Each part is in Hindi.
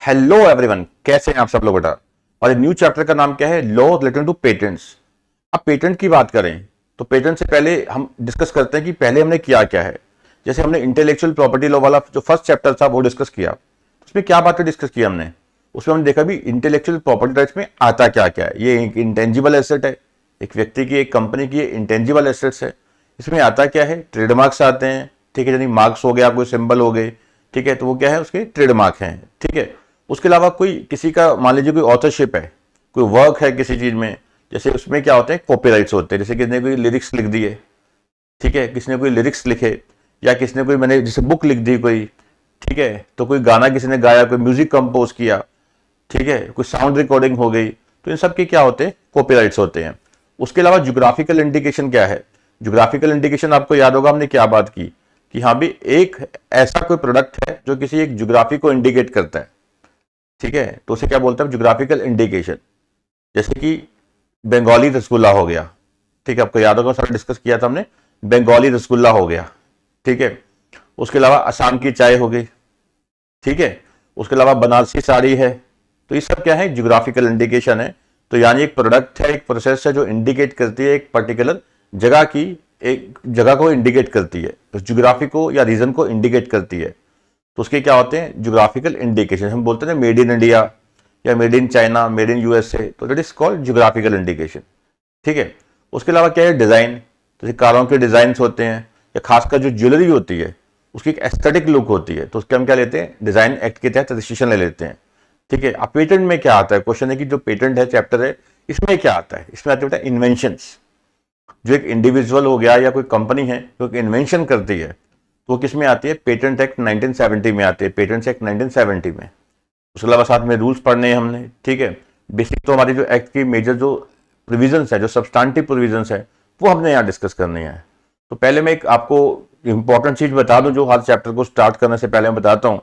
हेलो एवरीवन, कैसे हैं आप सब लोग बेटा। और न्यू चैप्टर का नाम क्या है? Law related to patents. अब पेटेंट की बात करें तो पेटेंट से पहले हम डिस्कस करते हैं कि पहले हमने किया क्या है। जैसे हमने इंटेलेक्चुअल प्रॉपर्टी लॉ वाला जो फर्स्ट चैप्टर था वो डिस्कस किया। उसमें क्या बातें डिस्कस की हमने? उसमें हमने देखा भी इंटेलेक्चुअल प्रॉपर्टी राइट्स में आता क्या क्या है। ये एक इंटेंजिबल एसेट है, एक व्यक्ति की, एक कंपनी की इंटेंजिबल एसेट्स है। इसमें आता क्या है? ट्रेडमार्क्स आते हैं, ठीक है, यानी मार्क्स हो गया, कोई सिंबल हो गए, ठीक है, तो वो क्या है? उसके ट्रेडमार्क हैं, ठीक है। उसके अलावा कोई किसी का, मान लीजिए कोई ऑथरशिप है, कोई वर्क है किसी चीज में, जैसे उसमें क्या होते हैं? कॉपीराइट्स होते हैं। जैसे किसी ने कोई लिरिक्स लिख दिए, ठीक है, किसी ने कोई लिरिक्स लिखे, या किसी ने कोई, मैंने जैसे बुक लिख दी कोई, ठीक है, तो कोई गाना किसी ने गाया, कोई म्यूजिक कंपोज किया, ठीक है, कोई साउंड रिकॉर्डिंग हो गई, तो इन सब के क्या होते हैं? कॉपीराइट्स होते हैं। उसके अलावा ज्योग्राफिकल इंडिकेशन क्या है? ज्योग्राफिकल इंडिकेशन आपको याद होगा हमने क्या बात की कि हाँ भी एक ऐसा कोई प्रोडक्ट है जो किसी एक ज्योग्राफी को इंडिकेट करता है, ठीक है, तो उसे क्या बोलते हैं? Geographical indication. जैसे कि बंगाली रसगुल्ला हो गया, ठीक है, आपको याद होगा सारा डिस्कस किया था हमने, बंगाली रसगुल्ला हो गया, ठीक है। उसके अलावा असम की चाय हो गई, ठीक है। उसके अलावा बनारसी साड़ी है। तो ये सब क्या है? ज्योग्राफिकल इंडिकेशन है। तो यानी एक प्रोडक्ट है, एक प्रोसेस है जो इंडिकेट करती है एक पर्टिकुलर जगह की, एक जगह को इंडिकेट करती है, उस ज्योग्राफी को या रीजन को इंडिकेट करती है। तो उसके क्या होते हैं? Geographical indication. हम बोलते हैं मेड इन इंडिया या made in China, made in USA, तो that is called geographical indication, ठीक है। उसके अलावा क्या है? डिजाइन। जैसे कारों के डिजाइन होते हैं, या खासकर जो ज्वेलरी होती है उसकी एक एस्थेटिक लुक होती है, तो उसके हम क्या लेते हैं? डिजाइन एक्ट के तहत रजिस्ट्रेशन ले लेते हैं, ठीक है। अब पेटेंट में क्या आता है? क्वेश्चन है कि जो पेटेंट है चैप्टर है, इसमें क्या आता है? इसमें आता है इन्वेंशंस। जो एक इंडिविजुअल हो गया या कोई कंपनी है जो एक इन्वेंशन करती है, तो वो किस में आती है? पेटेंट एक्ट 1970 में आती है, पेटेंट एक्ट 1970 में। उसके अलावा साथ में रूल्स पढ़ने हैं हमने, ठीक है। बेसिक तो हमारी जो एक्ट की मेजर जो प्रोविजंस है, जो सब्सटेंटिव प्रोविजंस है, वो हमने यहाँ डिस्कस करनी है। तो पहले मैं एक आपको इंपॉर्टेंट चीज बता दूं, जो हर चैप्टर को स्टार्ट करने से पहले मैं बताता हूँ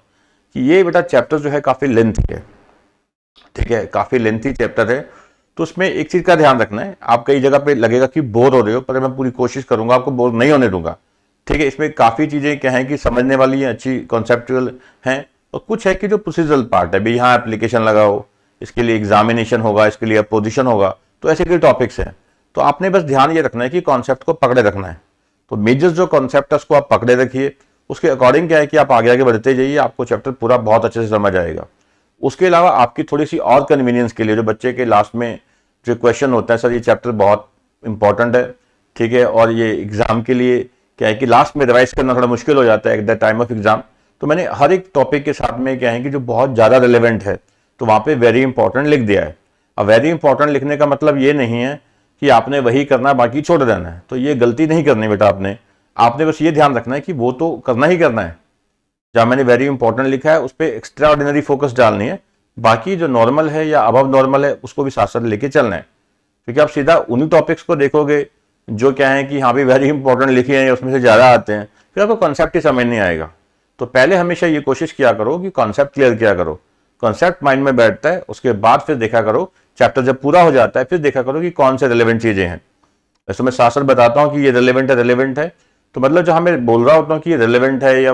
कि ये बेटा चैप्टर जो है काफी लेंथी है, ठीक है, काफी लेंथी चैप्टर है। तो उसमें एक चीज का ध्यान रखना है, आप कई जगह पे लगेगा कि बोर हो रहे हो, पर मैं पूरी कोशिश करूंगा आपको बोर नहीं होने दूंगा, ठीक है। इसमें काफी चीजें क्या है कि समझने वाली है, अच्छी कॉन्सेप्चुअल हैं, और कुछ है कि जो प्रोसीजरल पार्ट है, भाई यहाँ एप्लीकेशन लगाओ, इसके लिए एग्जामिनेशन होगा, इसके लिए अपोजिशन होगा, तो ऐसे कई टॉपिक्स हैं। तो आपने बस ध्यान ये रखना है कि कॉन्सेप्ट को पकड़े रखना है। तो मेजर जो कॉन्सेप्ट है उसको आप पकड़े रखिए, उसके अकॉर्डिंग क्या है कि आप आगे आगे बढ़ते जाइए, आपको चैप्टर पूरा बहुत अच्छे से समझ आएगा। उसके अलावा आपकी थोड़ी सी और कन्वीनियंस के लिए, जो बच्चे के लास्ट में जो क्वेश्चन होता है, सर ये चैप्टर बहुत इंपॉर्टेंट है, ठीक है, और ये एग्जाम के लिए क्या है कि लास्ट में रिवाइज करना थोड़ा मुश्किल हो जाता है at the time of exam, तो मैंने हर एक टॉपिक के साथ में क्या है कि जो बहुत ज्यादा रिलेवेंट है तो वहां पे वेरी इंपॉर्टेंट लिख दिया है। अब वेरी इंपॉर्टेंट लिखने का मतलब ये नहीं है कि आपने वही करना बाकी छोड़ देना है, तो ये गलती नहीं करनी बेटा। आपने बस ये ध्यान रखना है कि वो तो करना ही करना है, जहां मैंने वेरी इंपॉर्टेंट लिखा है उस पर एक्स्ट्रा ऑर्डिनरी फोकस डालनी है, बाकी जो नॉर्मल है या अबव नॉर्मल है उसको भी साथ साथ लेके चलना है। क्योंकि आप सीधा उन्हीं टॉपिक्स को देखोगे जो क्या है कि हाँ भी वेरी इंपॉर्टेंट लिखे हैं, उसमें से ज्यादा आते हैं, फिर आपको कॉन्सेप्ट ही समझ नहीं आएगा। तो पहले हमेशा ये कोशिश किया करो कि कॉन्सेप्ट क्लियर किया करो, कॉन्सेप्ट माइंड में बैठता है, उसके बाद फिर देखा करो चैप्टर जब पूरा हो जाता है, फिर देखा करो कि कौन से रिलेवेंट चीजें हैं। वैसे मैं साथ साथ बताता हूँ कि ये रिलेवेंट है, तो मतलब जहां मैं बोल रहा होता हूँ कि ये रिलेवेंट है या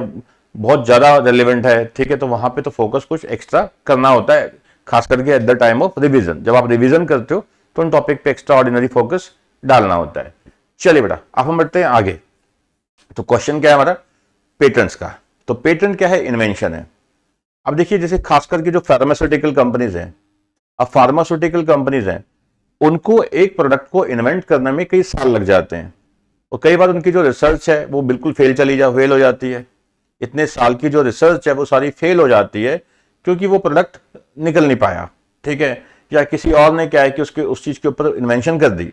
बहुत ज्यादा रिलेवेंट है, ठीक है, तो वहां पे तो फोकस कुछ एक्स्ट्रा करना होता है, खास करके at the time of revision. जब आप रिवीजन करते हो तो उन टॉपिक पे एक्स्ट्रा ऑर्डिनरी फोकस डालना होता है। चलिए बेटा, अब हम बढ़ते हैं आगे। तो क्वेश्चन क्या है हमारा? पेटेंट्स का। तो पेटेंट क्या है? इन्वेंशन है। अब देखिए, जैसे खास करके जो फार्मास्यूटिकल कंपनीज हैं, अब फार्मास्यूटिकल कंपनीज हैं, उनको एक प्रोडक्ट को इन्वेंट करने में कई साल लग जाते हैं, और कई बार उनकी जो रिसर्च है वो बिल्कुल फेल हो जाती है। इतने साल की जो रिसर्च है वो सारी फेल हो जाती है क्योंकि वो प्रोडक्ट निकल नहीं पाया, ठीक है, या किसी और ने क्या है कि उसके उस चीज के ऊपर इन्वेंशन कर दी।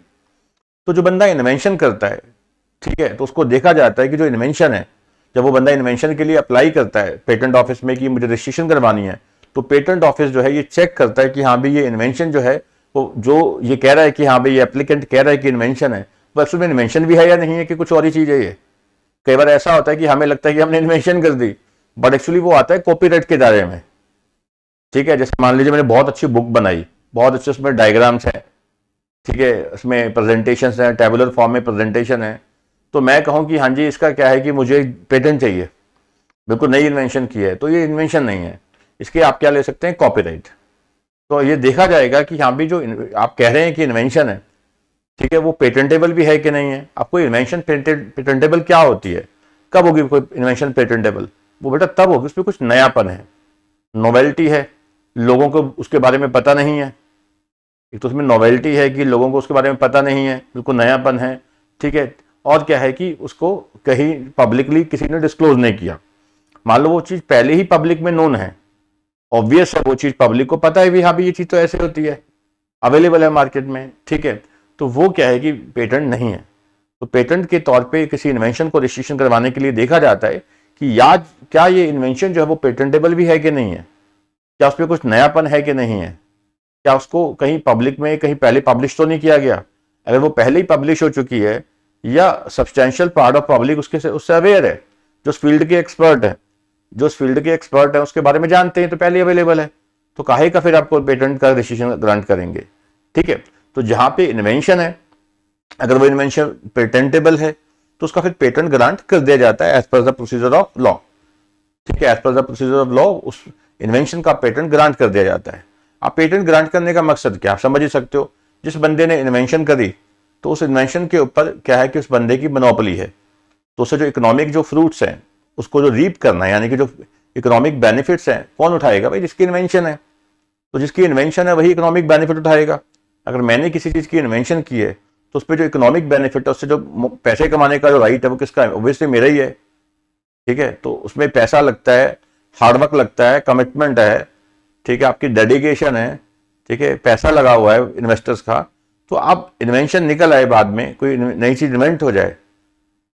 तो जो बंदा इन्वेंशन करता है, ठीक है, तो उसको देखा जाता है कि जो इन्वेंशन है, जब वो बंदा इन्वेंशन के लिए अप्लाई करता है पेटेंट ऑफिस में कि मुझे रजिस्ट्रेशन करवानी है, तो पेटेंट ऑफिस जो है ये चेक करता है कि हाँ भाई ये इन्वेंशन जो है, वो जो ये कह रहा है कि हाँ भाई ये एप्लीकेंट कह रहा है कि इन्वेंशन है, वो एक्चुअल में इन्वेंशन भी है या नहीं है, कि कुछ और ही चीज है ये। कई बार ऐसा होता है कि हमें लगता है कि हमने इन्वेंशन कर दी, बट एक्चुअली वो आता है कॉपीराइट के दायरे में, ठीक है। जैसे मान लीजिए मैंने बहुत अच्छी बुक बनाई, बहुत अच्छे उसमें डायग्राम्स हैं, ठीक है, उसमें प्रेजेंटेशन है, टेबुलर फॉर्म में प्रेजेंटेशन है, तो मैं कहूँ कि हाँ जी इसका क्या है कि मुझे पेटेंट चाहिए, बिल्कुल नई इन्वेंशन की है, तो ये इन्वेंशन नहीं है, इसके आप क्या ले सकते हैं, कॉपीराइट। तो ये देखा जाएगा कि यहाँ भी जो आप कह रहे हैं कि इन्वेंशन है, ठीक है, वो पेटेंटेबल भी है कि नहीं है। आपको इन्वेंशन पेटेंटेबल क्या होती है, कब होगी कोई इन्वेंशन पेटेंटेबल, वो बेटा तब होगी उसमें कुछ नयापन है, नोवेल्टी है, लोगों को उसके बारे में पता नहीं है। एक तो उसमें नोवेल्टी है कि लोगों को उसके बारे में पता नहीं है, बिल्कुल नयापन है, ठीक है। और क्या है कि उसको कहीं पब्लिकली किसी ने डिस्क्लोज नहीं किया। मान लो वो चीज पहले ही पब्लिक में नोन है, ऑब्वियस है, वो चीज पब्लिक को पता है भी, हाँ भी ये चीज तो ऐसे होती है, अवेलेबल है मार्केट में, ठीक है। तो वो क्या है कि पेटेंट नहीं है। तो पेटेंट के तौर पे किसी इन्वेंशन को रजिस्ट्रेशन करवाने के लिए देखा जाता है कि या क्या ये इन्वेंशन जो है वो पेटेंटेबल भी है कि नहीं है, क्या उस पर कुछ नयापन है कि नहीं है, क्या उसको कहीं पब्लिक में कहीं पहले पब्लिश तो नहीं किया गया। अगर वो पहले ही पब्लिश हो चुकी है या सब्सटेंशियल पार्ट ऑफ पब्लिक उससे अवेयर है, जो उस फील्ड के एक्सपर्ट है, जो उस फील्ड के एक्सपर्ट है उसके बारे में जानते हैं, तो पहले अवेलेबल है, तो काहे का फिर आपको पेटेंट का रजिस्ट्रेशन ग्रांट करेंगे, ठीक है। तो जहां पे इन्वेंशन है, अगर वो इन्वेंशन पेटेंटेबल है तो उसका फिर पेटेंट ग्रांट कर दिया जाता है as per the procedure of law, ठीक है। As per the procedure of law उस इन्वेंशन का पेटेंट ग्रांट कर दिया जाता है। आप पेटेंट ग्रांट करने का मकसद क्या, आप समझ ही सकते हो। जिस बंदे ने इन्वेंशन करी तो उस इन्वेंशन के ऊपर क्या है कि उस बंदे की मोनोपोली है, तो उसे जो इकोनॉमिक जो फ्रूट्स हैं उसको जो रीप करना है, यानी कि जो इकोनॉमिक बेनिफिट्स हैं, कौन उठाएगा भाई, जिसकी इन्वेंशन है। तो जिसकी इन्वेंशन है वही इकोनॉमिक बेनिफिट उठाएगा। अगर मैंने किसी चीज की इन्वेंशन की है तो उस पर जो इकोनॉमिक बेनिफिट है, उससे जो पैसे कमाने का जो राइट है वो किसका है, ऑब्वियसली मेरा ही है, ठीक है। तो उसमें पैसा लगता है, हार्डवर्क लगता है, कमिटमेंट है, ठीक है, आपकी डेडिकेशन है, ठीक है, पैसा लगा हुआ है इन्वेस्टर्स का। तो आप इन्वेंशन निकल आए बाद में, कोई नई चीज इन्वेंट हो जाए,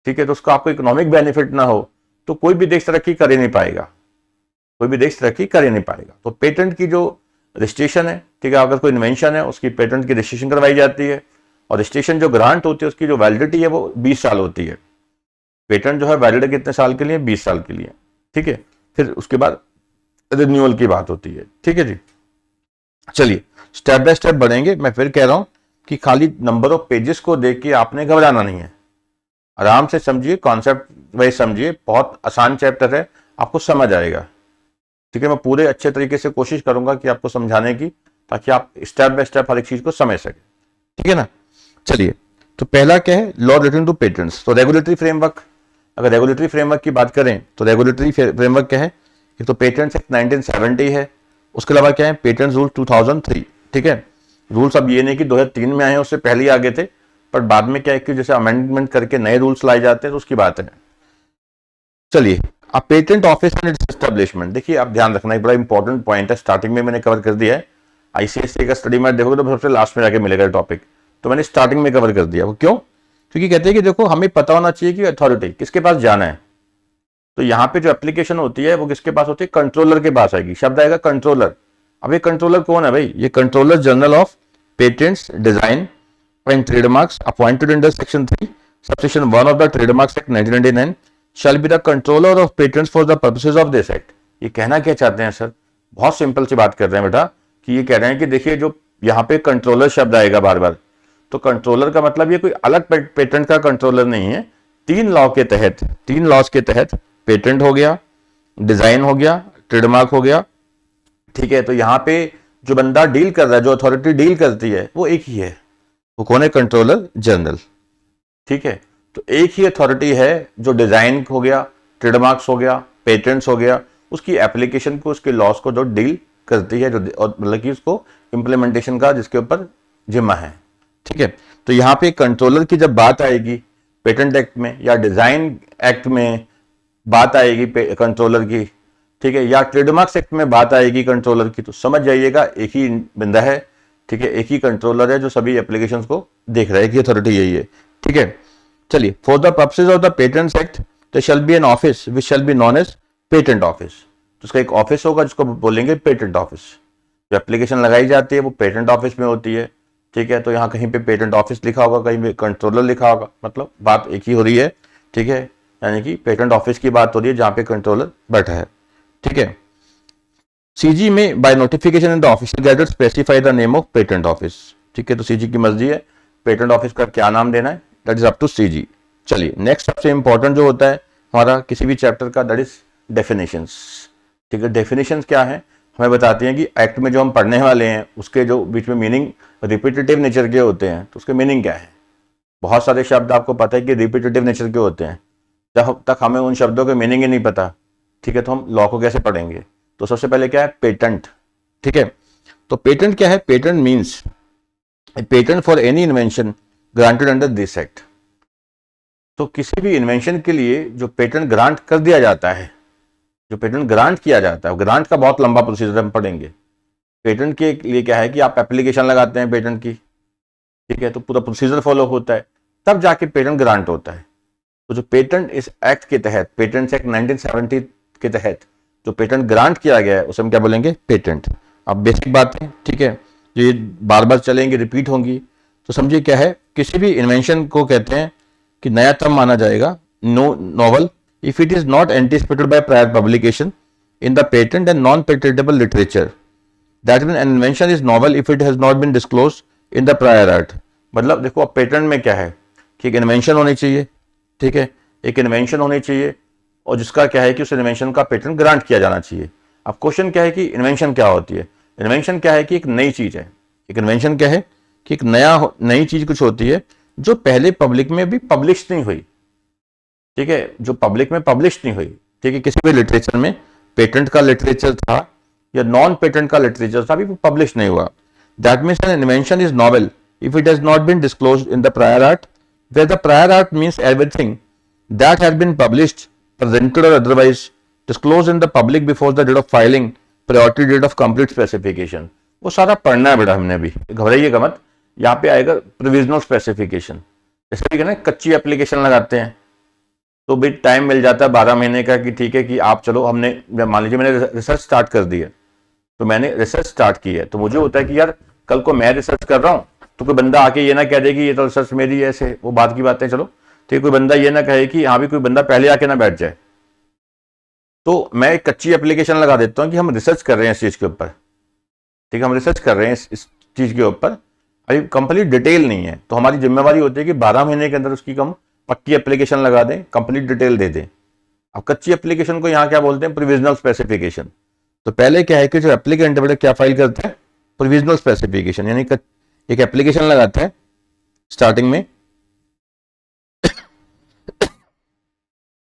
ठीक है, तो उसका आपको इकोनॉमिक बेनिफिट ना हो तो कोई भी देश तरक्की कर ही नहीं पाएगा, कोई भी देश तरक्की कर ही नहीं पाएगा। तो पेटेंट की जो रजिस्ट्रेशन है, ठीक है, अगर कोई इन्वेंशन है उसकी पेटेंट की रजिस्ट्रेशन करवाई जाती है, और रजिस्ट्रेशन जो ग्रांट होती है उसकी जो वैलिडिटी है वो 20 साल होती है। पेटेंट जो है वैलिड कितने साल के लिए, 20 साल के लिए, ठीक है। फिर उसके बाद रिन्यूअल की बात होती है, ठीक है जी। चलिए स्टेप बाय स्टेप बढ़ेंगे। मैं फिर कह रहा हूं कि खाली नंबर ऑफ पेजेस को देख के आपने घबराना नहीं है, आराम से समझिए, कॉन्सेप्ट वाइज समझिए, बहुत आसान चैप्टर है, आपको समझ आएगा, ठीक है। मैं पूरे अच्छे तरीके से कोशिश करूंगा कि आपको समझाने की, ताकि आप स्टेप बाय स्टेप हर एक चीज को समझ सके, ठीक है ना। चलिए, तो पहला क्या है, लॉ रिलेटिंग टू पेटेंट्स। तो रेगुलेटरी फ्रेमवर्क, अगर रेगुलेटरी फ्रेमवर्क की बात करें तो रेगुलेटरी फ्रेमवर्क क्या है, एक तो पेटेंट्स एक्ट 1970 है, उसके अलावा क्या है, पेटेंट्स रूल 2003, ठीक है। रूल्स अब ये नहीं कि 2003 में आए हैं, उससे पहले ही आगे थे, पर बाद में क्या है कि जैसे अमेंडमेंट करके नए रूल्स लाए जाते हैं तो उसकी बात है। चलिए, अब patent office and it's establishment, देखिए आप ध्यान रखना, एक बड़ा इंपॉर्टेंट पॉइंट है, स्टार्टिंग में मैंने कवर कर दिया है। आईसीएसई का स्टडी मैट देखोगे तो सबसे लास्ट में जाके मिलेगा टॉपिक, तो मैंने स्टार्टिंग में कवर कर दिया। वो क्यों, क्योंकि कहते हैं कि देखो हमें पता होना चाहिए कि अथॉरिटी किसके पास जाना है। तो यहाँ पे जो एप्लीकेशन होती है वो किसके पास होती है, कंट्रोलर के पास आएगी, शब्द आएगा कंट्रोलर। अब ये कंट्रोलर कौन है भाई, ये controller general of patents, design and trademarks appointed under section 3 subsection 1 of the trademarks act 1999 shall be the controller of patents for the purposes of this act. ये कहना क्या चाहते हैं सर, बहुत सिंपल सी बात कर रहे हैं बेटा, कि ये कह रहे हैं कि देखिए जो यहाँ पे कंट्रोलर शब्द आएगा बार बार, तो कंट्रोलर का मतलब ये कोई अलग पेटेंट का कंट्रोलर नहीं है। तीन लॉज के तहत पेटेंट हो गया, डिजाइन हो गया, ट्रेडमार्क हो गया, ठीक है। तो यहाँ पे जो बंदा डील कर रहा है, जो अथॉरिटी डील करती है वो एक ही है, वो कौन है, कंट्रोलर जनरल, ठीक है। तो एक ही अथॉरिटी है जो डिजाइन हो गया, ट्रेडमार्क्स हो गया, पेटेंट्स हो गया, उसकी एप्लीकेशन को, उसके लॉस को जो डील करती है, जो मतलब कि उसको इंप्लीमेंटेशन का जिसके ऊपर जिम्मा है, ठीक है। तो यहाँ पे कंट्रोलर की जब बात आएगी पेटेंट एक्ट में या डिजाइन एक्ट में बात आएगी कंट्रोलर की, ठीक है, या ट्रेडमार्क्स एक्ट में बात आएगी कंट्रोलर की, तो समझ जाइएगा एक ही बंदा है, ठीक है, एक ही कंट्रोलर है जो सभी एप्लीकेशंस को देख रहा है, कि अथॉरिटी यही है, ठीक है। चलिए, for the purposes of the patents act there shall be an office which shall be known as patent office. तो उसका एक ऑफिस होगा जिसको बोलेंगे पेटेंट ऑफिस। जो एप्लीकेशन लगाई जाती है वो पेटेंट ऑफिस में होती है, ठीक है। तो यहाँ कहीं पे पेटेंट ऑफिस लिखा होगा, कहीं पे कंट्रोलर लिखा होगा, मतलब बात एक ही हो रही है, ठीक है। यानी कि पेटेंट ऑफिस की बात हो रही है जहां पे कंट्रोलर बैठा है, ठीक है। सीजी में by notification in the official gazette specify the name of patent office, ठीक है। तो सीजी की मर्जी है पेटेंट ऑफिस का क्या नाम देना है, that is up to CG. चलिए, नेक्स्ट सबसे इंपॉर्टेंट जो होता है हमारा किसी भी चैप्टर का, दैट इज डेफिनेशंस। ठीक है। डेफिनेशंस क्या है, हमें बताती हैं कि एक्ट में जो हम पढ़ने वाले हैं उसके जो बीच में मीनिंग रिपीटेटिव नेचर के होते हैं, तो उसके मीनिंग क्या है। बहुत सारे शब्द आपको पता है कि रिपीटेटिव नेचर के होते हैं, जब तक हमें उन शब्दों के मीनिंग ही नहीं पता, ठीक है, तो हम लॉ को कैसे पढ़ेंगे। तो सबसे पहले क्या है, पेटेंट। ठीक है, तो पेटेंट क्या है, patent means patent for any invention granted under this act. तो किसी भी इन्वेंशन के लिए जो पेटेंट ग्रांट कर दिया जाता है, जो पेटेंट ग्रांट किया जाता है, ग्रांट का बहुत लंबा प्रोसीजर हम पढ़ेंगे। पेटेंट के लिए क्या है कि आप एप्लीकेशन लगाते हैं पेटेंट की, ठीक है, तो पूरा प्रोसीजर फॉलो होता है, तब जाके पेटेंट ग्रांट होता है। तो जो पेटेंट इस एक्ट के तहत, पेटेंट एक्ट 1970 के तहत जो पेटेंट ग्रांट किया गया है उसे हम क्या बोलेंगे, पेटेंट। अब बेसिक बात है, ठीक है, ये बार बार चलेंगे, रिपीट होंगी, तो समझिए क्या है, किसी भी इन्वेंशन को कहते हैं कि नया टर्म माना जाएगा novel if it is not anticipated by prior publication in the patent and non-patentable literature. That means an invention is novel if it has not been disclosed in the prior art. मतलब देखो अब पेटेंट में क्या है कि एक इन्वेंशन होनी चाहिए, ठीक है, एक इन्वेंशन होनी चाहिए और जिसका क्या है कि उस इन्वेंशन का पेटेंट ग्रांट किया जाना चाहिए। अब क्वेश्चन क्या है कि इन्वेंशन क्या होती है। इन्वेंशन क्या है कि एक नई चीज है। एक इन्वेंशन क्या है कि एक नई चीज कुछ होती है जो पहले पब्लिक में भी पब्लिश नहीं हुई, ठीक है, जो पब्लिक में पब्लिश नहीं हुई, ठीक है, किसी भी लिटरेचर में, पेटेंट का लिटरेचर था या नॉन पेटेंट का लिटरेचर था, अभी वो पब्लिश नहीं हुआ। That means an invention is novel if it has not been disclosed in the prior art, where the prior art means everything that has been published, presented और otherwise disclosed in the public before the date of filing, priority date of complete specification. वो सारा पढ़ना है बेटा हमने, अभी घबराइएगा मत। यहाँ पे आएगा प्रोविजनल स्पेसिफिकेशन। जैसे कि ना कच्ची एप्लीकेशन लगाते हैं तो भी टाइम मिल जाता है 12 महीने का कि ठीक है कि आप चलो, हमने मान लीजिए मैंने रिसर्च स्टार्ट कर दी है, तो मैंने रिसर्च स्टार्ट की है, तो मुझे होता है कि यार कल को मैं रिसर्च कर रहा हूं तो कोई बंदा आके ये ना कह दे कि ये तो रिसर्च मेरी है, ऐसे वो बात की बातें, चलो ठीक, कोई बंदा ये ना कहे कि हाँ भी कोई बंदा पहले आके ना बैठ जाए। तो मैं एक कच्ची एप्लीकेशन लगा देता हूँ कि हम रिसर्च कर रहे हैं इस चीज के ऊपर, ठीक है, हम रिसर्च कर रहे हैं इस चीज के ऊपर, अभी कंप्लीट डिटेल नहीं है, तो हमारी जिम्मेवारी होती है कि 12 महीने के अंदर उसकी हम पक्की एप्लीकेशन लगा दें, कंप्लीट डिटेल दे दें। अब कच्ची एप्लीकेशन को यहाँ क्या बोलते हैं, प्रोविजनल स्पेसिफिकेशन। तो पहले क्या है कि जो एप्लीकेंट है क्या फाइल करता है, प्रोविजनल स्पेसिफिकेशन, यानी एक एप्लीकेशन लगाता है स्टार्टिंग में,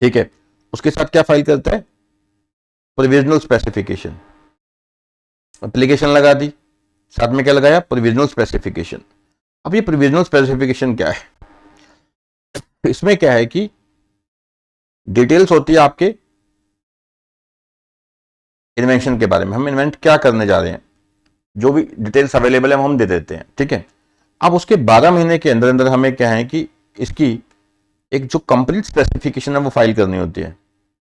ठीक है, उसके साथ क्या फाइल करता है, प्रोविजनल स्पेसिफिकेशन। एप्लीकेशन लगा दी, साथ में क्या लगाया, प्रोविजनल स्पेसिफिकेशन। अब ये प्रोविजनल स्पेसिफिकेशन क्या है, इसमें क्या है कि डिटेल्स होती है आपके इन्वेंशन के बारे में, हम इन्वेंट क्या करने जा रहे हैं, जो भी डिटेल्स अवेलेबल है हम दे देते हैं, ठीक है। अब उसके 12 महीने के अंदर अंदर हमें क्या है कि इसकी एक जो कंप्लीट स्पेसिफिकेशन है वो फाइल करनी होती है।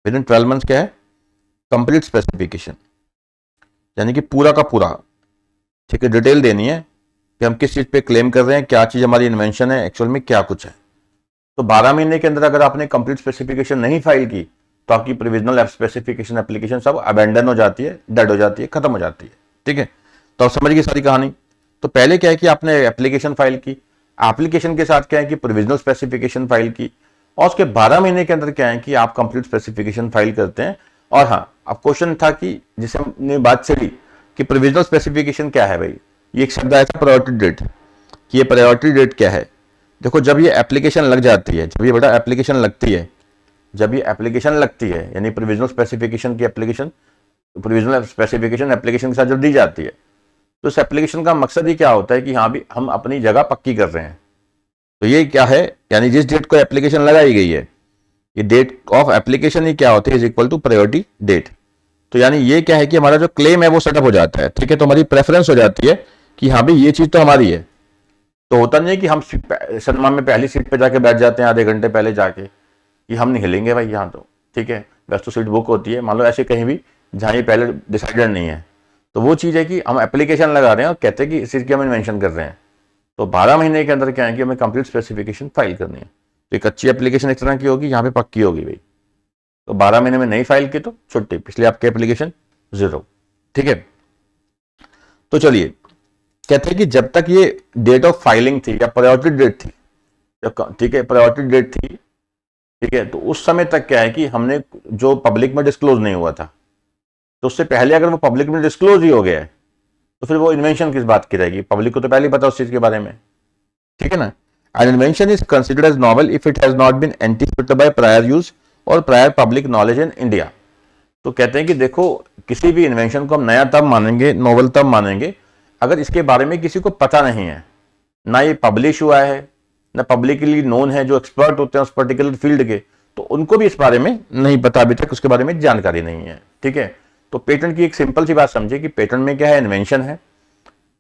विद इन 12 मंथ्स क्या है, कंप्लीट स्पेसिफिकेशन, यानी कि पूरा का पूरा, ठीक है, डिटेल देनी है कि हम किस चीज पे क्लेम कर रहे हैं, क्या चीज हमारी इन्वेंशन है, एक्चुअल में क्या कुछ है। तो 12 महीने के अंदर अगर आपने कंप्लीट स्पेसिफिकेशन नहीं फाइल की तो आपकी प्रोविजनल स्पेसिफिकेशन एप्लीकेशन सब अबेंडन हो जाती है, डेड हो जाती है, खत्म हो जाती है, ठीक है। तो आप समझ गए सारी कहानी। तो पहले क्या है कि आपने एप्लीकेशन फाइल की, एप्लीकेशन के साथ क्या है कि प्रोविजनल स्पेसिफिकेशन फाइल की, और उसके 12 महीने के अंदर क्या है कि आप कंप्लीट स्पेसिफिकेशन फाइल करते हैं। और हाँ, अब क्वेश्चन था कि जिसे हमने बात चली कि प्रोविजनल स्पेसिफिकेशन क्या है भाई, ये एक शब्द आया था प्रायोरिटी डेट, कि ये प्रायोरिटी डेट क्या है। देखो जब ये एप्लीकेशन लग जाती है, जब ये बड़ा एप्लीकेशन लगती है, जब ये एप्लीकेशन लगती है यानी प्रोविजनल स्पेसिफिकेशन की एप्लीकेशन, प्रोविजनल स्पेसिफिकेशन एप्लीकेशन के साथ जब दी जाती है, तो इस एप्लीकेशन का मकसद ही क्या होता है कि हाँ भी हम अपनी जगह पक्की कर रहे हैं। तो ये क्या है, यानी जिस डेट को एप्लीकेशन लगाई गई है, ये डेट ऑफ एप्लीकेशन ही क्या होती है, is equal to priority date. तो यानी ये क्या है कि हमारा जो क्लेम है वो सेटअप हो जाता है, ठीक है, तो हमारी प्रेफरेंस हो जाती है कि हाँ भाई ये चीज तो हमारी है। तो होता नहीं है कि हम सिनेमा में पहली सीट पे जाके बैठ जाते हैं आधे घंटे पहले जाके, ये हम नहीं हिलेंगे भाई यहाँ तो, ठीक है, बस तो सीट बुक होती है, मान लो ऐसे कहीं भी जहाँ ये पहले डिसाइडेड नहीं है। तो वो चीज़ है कि हम एप्लीकेशन लगा रहे हैं और कहते हैं कि इस चीज़ की हम इन्वेंशन कर रहे हैं, तो 12 महीने के अंदर क्या है कि हमें कंप्लीट स्पेसिफिकेशन फाइल करनी है। तो एक अच्छी एप्लीकेशन एक तरह की होगी, यहाँ पे पक्की होगी भाई। तो 12 महीने में नहीं फाइल की तो छुट्टी, पिछले आपकी एप्लीकेशन जीरो, ठीक है। तो चलिए, कहते हैं कि जब तक ये डेट ऑफ फाइलिंग थी या प्रायोरिटी डेट थी, ठीक है, प्रायोरिटी डेट थी, ठीक है, तो उस समय तक क्या है कि हमने जो पब्लिक में डिस्क्लोज नहीं हुआ था, तो उससे पहले अगर वो पब्लिक में डिस्क्लोज ही हो गया है तो फिर वो इन्वेंशन किस बात की रहेगी, पब्लिक को तो पहले ही पता उस चीज के बारे में, ठीक है ना। An invention is considered as novel if it has not been anticipated by prior use और prior public knowledge in India. तो कहते हैं कि देखो किसी भी इन्वेंशन को हम नया तब मानेंगे, नोवल तब मानेंगे अगर इसके बारे में किसी को पता नहीं है, ना ये पब्लिश हुआ है, ना पब्लिकली नोन है, जो एक्सपर्ट होते हैं उस पर्टिकुलर फील्ड के, तो उनको भी इस बारे में नहीं पता, अभी तक उसके बारे में जानकारी नहीं है, ठीक है। तो पेटेंट की एक सिंपल सी बात समझिए कि पेटेंट में क्या है, इन्वेंशन है,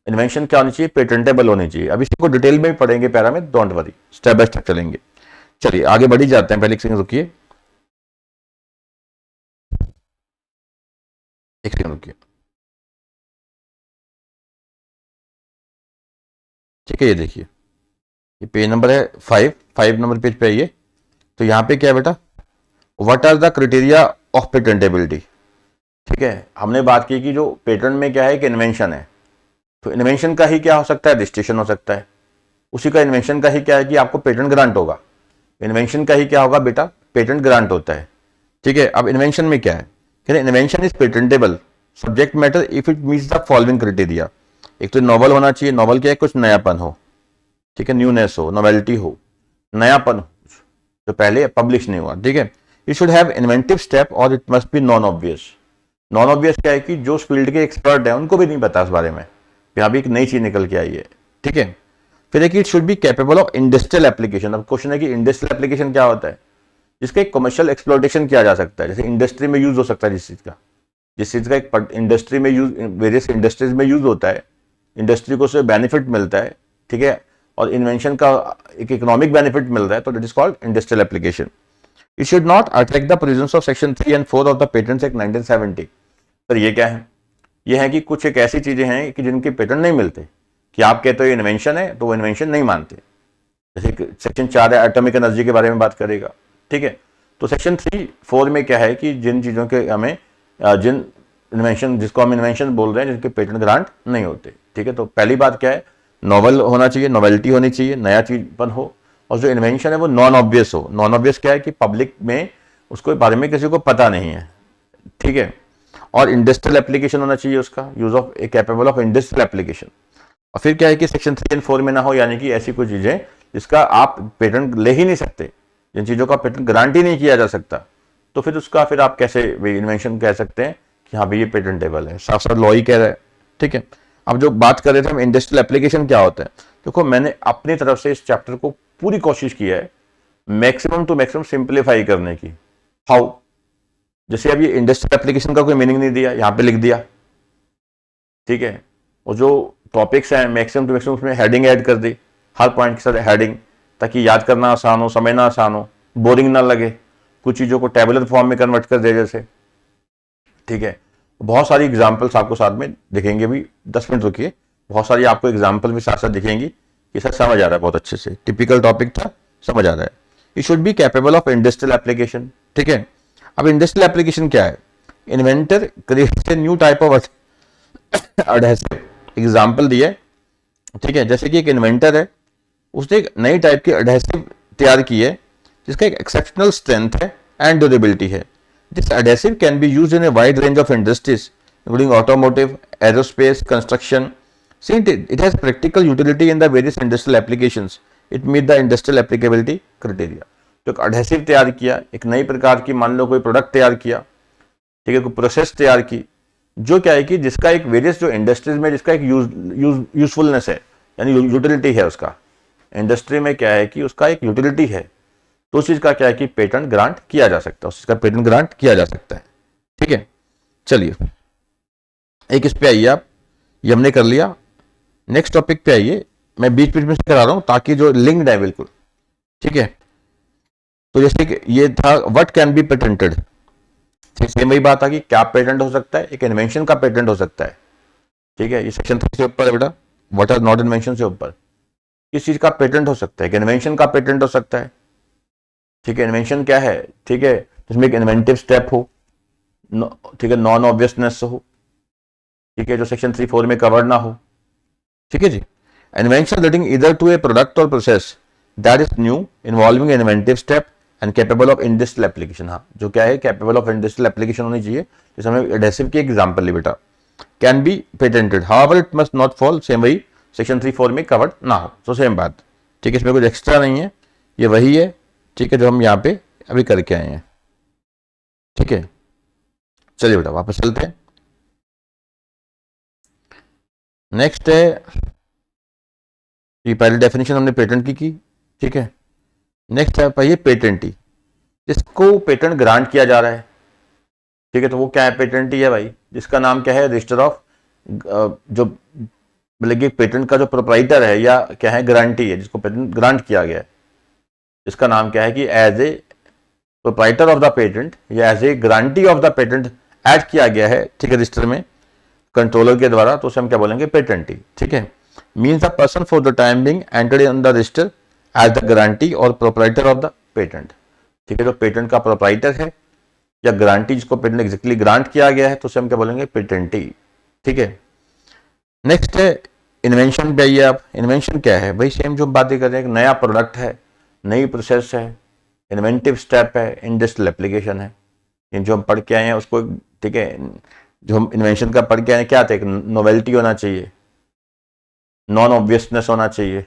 इन्वेंशन क्या होनी चाहिए, पेटेंटेबल होनी चाहिए। अब इसको डिटेल में भी पढ़ेंगे पैरा में, don't worry, step by step चलेंगे। चलिए आगे बढ़ी जाते हैं, पहले एक सेकंड रुकिए, एक सेकंड रुकिए, ठीक है। ये देखिए ये पेज नंबर है 5 नंबर पेज पे आइए। तो यहाँ पे क्या है बेटा, what are the criteria of patentability, ठीक है। हमने बात की कि जो पेटेंट में क्या है कि इन्वेंशन है, तो इन्वेंशन का ही क्या हो सकता है, रजिस्ट्रेशन हो सकता है, उसी का इन्वेंशन का ही क्या है कि आपको पेटेंट ग्रांट होगा, इन्वेंशन का ही क्या होगा बेटा, पेटेंट ग्रांट होता है, ठीक है। अब इन्वेंशन में क्या है, invention is patentable subject matter if it meets the following criteria. एक तो नॉवल होना चाहिए, नॉवल क्या है, कुछ नयापन हो, ठीक है, न्यूनेस हो, नोवेल्टी हो, नयापन हो जो पहले पब्लिश नहीं हुआ, ठीक है। It should have inventive step और it must be non obvious. Non obvious क्या है कि जो उस फील्ड के एक्सपर्ट है उनको भी नहीं पता इस बारे में, यहाँ भी एक नई चीज निकल के आई है, ठीक है। फिर एक it should be capable of industrial application. अब क्वेश्चन है कि इंडस्ट्रियल एप्लीकेशन क्या होता है, जिसका एक कमर्शियल एक्सप्लोटेशन किया जा सकता है, जैसे इंडस्ट्री में यूज हो सकता है, जिस चीज का एक इंडस्ट्री में यूज, वेरियस इंडस्ट्रीज में यूज होता है, इंडस्ट्री को उससे बेनिफिट मिलता है, ठीक है, और इन्वेंशन का एक इकोनॉमिक बेनिफिट मिल रहा है, तो that is called industrial application. It should not attract the provisions of section 3 and 4 of the patents act 1970। पर ये क्या है, ये है कि कुछ एक ऐसी चीजें हैं कि जिनके पेटेंट नहीं मिलते, कि आप कहते हो ये इन्वेंशन है तो वो इन्वेंशन नहीं मानते, जैसे सेक्शन 4 है एटॉमिक एनर्जी के बारे में बात करेगा, ठीक है। तो सेक्शन 3-4 में क्या है कि जिन चीजों के हमें जिन इन्वेंशन, जिसको हम इन्वेंशन बोल रहे हैं, जिनके पेटेंट ग्रांट नहीं होते, ठीक है। तो पहली बात क्या है, नॉवल होना चाहिए, नोवेल्टी होनी चाहिए, नया चीजपन हो, और जो इन्वेंशन है वो नॉन ऑब्वियस हो। नॉन ऑब्वियस क्या है कि पब्लिक में उसको बारे में किसी को पता नहीं है, ठीक है। और इंडस्ट्रियल एप्लीकेशन होना चाहिए, उसका use of a capable of industrial application. और फिर क्या है कि सेक्शन 3 and 4 में ना हो, यानी कि ऐसी कोई चीजें जिसका आप पेटेंट ले ही नहीं सकते, जिन चीजों का पेटेंट ग्रांट ही नहीं किया जा सकता, तो फिर उसका फिर आप कैसे इन्वेंशन कह सकते हैं कि हाँ भाई ये पेटेंटेबल है, साफ साफ लॉ ही कह रहा है, ठीक है। अब जो बात कर रहे थे हम इंडस्ट्रियल एप्लीकेशन क्या होता है, देखो मैंने अपनी तरफ से इस चैप्टर को पूरी कोशिश की है मैक्सिमम टू मैक्सिमम सिंप्लीफाई करने की। हाउ, जैसे अब ये इंडस्ट्रियल एप्लीकेशन का कोई मीनिंग नहीं दिया, यहाँ पे लिख दिया, ठीक है। और जो टॉपिक्स हैं मैक्सिमम टू मैक्सिमम उसमें हेडिंग ऐड कर दी, हर पॉइंट के साथ हेडिंग, ताकि याद करना आसान हो, समझना आसान हो, बोरिंग ना लगे, कुछ चीज़ों को टेबुलर फॉर्म में कन्वर्ट कर दे जैसे, ठीक है। बहुत सारी एग्जाम्पल्स आपको साथ में दिखेंगे भी, 10 मिनट रुकिए, बहुत सारी आपको एग्जाम्पल भी साथ साथ दिखेंगी कि सर समझ आ रहा है बहुत अच्छे से, टिपिकल टॉपिक था, समझ आ रहा है। It should be capable of industrial application, ठीक है। अब इंडस्ट्रियल एप्लीकेशन क्या है, inventor creates a new type of adhesive, example दिए, ठीक है। जैसे कि एक इन्वेंटर है, उसने एक नई टाइप की एडहेसिव तैयार की है जिसका एक एक्सेप्शनल स्ट्रेंथ है एंड ड्यूरेबिलिटी है। This adhesive can be used in a wide range of industries including automotive, aerospace, construction. Since it has practical utility in the various industrial applications, it meet the industrial applicability criteria। तो एक एडहेसिव तैयार किया, एक नई प्रकार की, मान लो कोई प्रोडक्ट तैयार किया, ठीक है, कोई प्रोसेस तैयार की, जो क्या है कि जिसका एक वेरियस जो इंडस्ट्रीज में जिसका एक यूजफुलनेस है, यानी यूटिलिटी है, उसका इंडस्ट्री में क्या है कि उसका एक यूटिलिटी है, तो उस चीज का क्या है कि पेटेंट ग्रांट किया जा सकता है, उस चीज का पेटेंट ग्रांट किया जा सकता है, ठीक है। चलिए एक इस पे आइए आप, ये हमने कर लिया। नेक्स्ट टॉपिक पे आइए, मैं बीच बीच में से करा रहा हूं ताकि जो लिंक्ड है बिल्कुल, ठीक है। तो जैसे कि ये था व्हाट कैन बी पेटेंटेड, ठीक, सेम वही बात आ गई, क्या पेटेंट हो सकता है, एक इन्वेंशन का पेटेंट हो सकता है, ठीक है। ये सेक्शन 3 से ऊपर है बेटा, व्हाट आर नॉट इन्वेंशन से ऊपर, किस चीज का पेटेंट हो सकता है, इन्वेंशन का पेटेंट हो सकता है, ठीक है। इन्वेंशन क्या है, ठीक है, जिसमें एक इन्वेंटिव स्टेप हो, ठीक है, नॉन ऑब्वियसनेस हो, ठीक है, जो सेक्शन 3-4 में कवर्ड ना हो, ठीक है जी। इन्वेंशन रिलेटिंग इधर टू ए प्रोडक्ट और process that is new involving inventive step and capable of industrial application. हाँ, जो क्या है, कैपेबल ऑफ इंडस्ट्रियल एप्लीकेशन होनी चाहिए। जैसे हमने एडेसिव की एग्जाम्पल ली बेटा, can be patented, however it must not fall, same वही सेक्शन 3(4) में कवर्ड ना हो। तो सेम बात, ठीक है, इसमें कुछ एक्स्ट्रा नहीं है, ये वही है, ठीक है, जो हम यहाँ पे अभी करके आए हैं। ठीक है, चलिए बेटा वापस चलते हैं। नेक्स्ट है, ये पहली डेफिनेशन हमने पेटेंट की, ठीक है। नेक्स्ट है पाइए पेटेंटी, जिसको पेटेंट ग्रांट किया जा रहा है, ठीक है। तो वो क्या है, पेटेंटी है भाई, जिसका नाम क्या है, रजिस्टर ऑफ, जो मतलब कि पेटेंट का जो प्रोप्राइटर है या क्या है, गारंटी है, जिसको पेटेंट ग्रांट किया गया है, इसका नाम क्या है कि as a proprietor of the patent या as a guarantee of the patent add किया गया है, ठीक है, रजिस्टर में कंट्रोलर के द्वारा, तो उसे हम क्या बोलेंगे, पेटेंटी। ठीक है, means the person for the time being entered in the register as the grantee और प्रोप्राइटर ऑफ द पेटेंट। ठीक है, जो पेटेंट का प्रोप्राइटर है या गारंटी, जिसको पेटेंट एग्जैक्टली ग्रांट किया गया है, तो उसे हम क्या बोलेंगे, पेटेंटी। ठीक है, नेक्स्ट है इन्वेंशन पे आइए आप। इन्वेंशन क्या है भाई, सेम जो बातें कर रहे हैं, नया प्रोडक्ट है, नई प्रोसेस है, इन्वेंटिव स्टेप है, इंडस्ट्रियल एप्लीकेशन है। इन जो हम पढ़ के आए हैं उसको, ठीक है, जो हम इन्वेंशन का पढ़ के आए हैं क्या था, एक नोवेल्टी होना चाहिए, नॉन ऑब्वियसनेस होना चाहिए,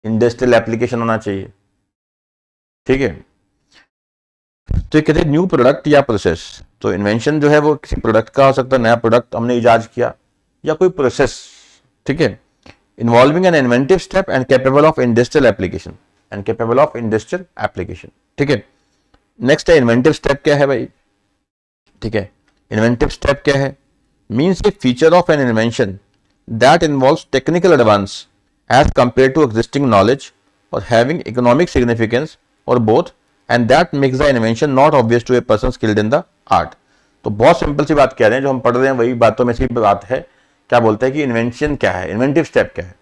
इंडस्ट्रियल एप्लीकेशन होना चाहिए। ठीक है, तो ये कहते हैं न्यू प्रोडक्ट या प्रोसेस। तो इन्वेंशन जो है वो किसी प्रोडक्ट का हो सकता है, नया प्रोडक्ट हमने इजाद किया, या कोई प्रोसेस, ठीक है, involving an inventive step and capable of industrial application, and capable of industrial application. ठीक है, नेक्स्ट है इन्वेंटिव स्टेप क्या है भाई, ठीक है, इन्वेंटिव स्टेप क्या है, means a feature of an invention that involves technical advance as compare to existing knowledge और हैविंग इकोनॉमिक सिग्निफिकेंस और both, and that makes the invention not obvious to a person skilled in the art. तो बहुत सिंपल सी बात कह रहे हैं, जो हम पढ़ रहे हैं वही बातों में से बात है। क्या बोलते हैं कि इन्वेंशन क्या है, इन्वेंटिव स्टेप क्या है।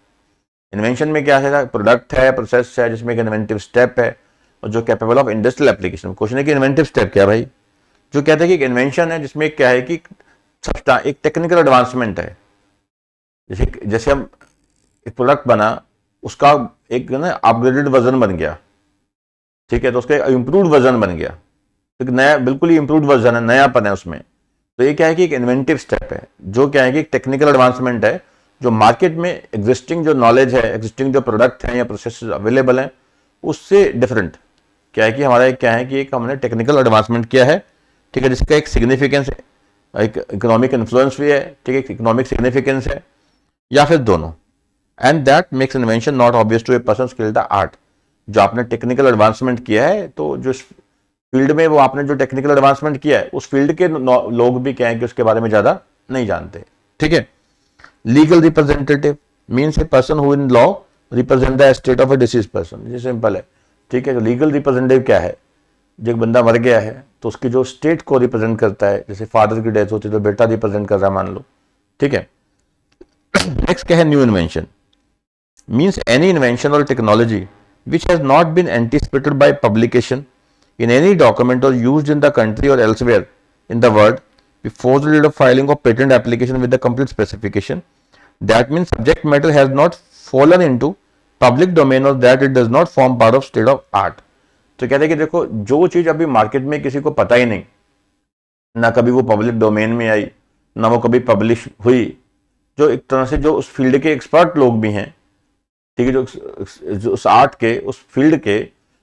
इन्वेंशन में क्या है, प्रोडक्ट है, प्रोसेस है, जिसमें एक इन्वेंटिव स्टेप है, और जो capable of industrial application. Question है कि इन्वेंटिव स्टेप क्या भाई, जो कहते हैं कि एक इन्वेंशन है जिसमें क्या है कि एक टेक्निकल एडवांसमेंट है। जैसे हम एक प्रोडक्ट बना, उसका एक ना अपग्रेडेड वर्जन बन गया, ठीक है, तो उसका इंप्रूव्ड वर्जन बन गया, तो एक नया बिल्कुल ही इंप्रूव्ड वर्जन है, नयापन है उसमें। तो ये क्या है कि एक इन्वेंटिव स्टेप है, जो क्या है कि एक टेक्निकल एडवांसमेंट है, जो मार्केट में एग्जिस्टिंग जो नॉलेज है, एग्जिस्टिंग जो प्रोडक्ट हैं या प्रोसेस अवेलेबल हैं, उससे डिफरेंट क्या है कि हमारा एक क्या है कि एक हमने टेक्निकल एडवांसमेंट किया है, ठीक है, जिसका एक सिग्निफिकेंस, एक इकोनॉमिक इन्फ्लुएंस भी है, ठीक है, इकोनॉमिक सिग्निफिकेंस है, या फिर दोनों। And that makes invention not obvious to a person skilled the art. जो आपने टेक्निकल एडवांसमेंट किया है, तो जो फील्ड में वो आपने जो टेक्निकल एडवांसमेंट किया है, उस फील्ड के लोग भी क्या है कि उसके बारे में ज्यादा नहीं जानते। ठीक है, legal representative means a person who in law represent the estate of A disease person. ये सिंपल है, ठीक है। तो लीगल रिप्रेजेंटेटिव क्या है, जब बंदा मर गया है तो उसकी जो स्टेट को रिप्रेजेंट करता है, जैसे फादर की डेथ होती है तो बेटा रिप्रेजेंट कर रहा है, मान लो, ठीक है। नेक्स्ट क्या है, new invention means any invention और technology which has not been anticipated by publication in any document or used in the country or elsewhere in the world before the date of filing of patent application with the complete specification. That means subject matter has not fallen into public domain or that it does not form part of state of art. तो कहते हैं कि देखो, जो चीज अभी मार्केट में किसी को पता ही नहीं, ना कभी वो पब्लिक डोमेन में आई, ना वो कभी पब्लिश हुई, जो एक तरह से जो उस फील्ड के एक्सपर्ट लोग भी हैं, ठीक है, जो उस आर्ट के, उस फील्ड के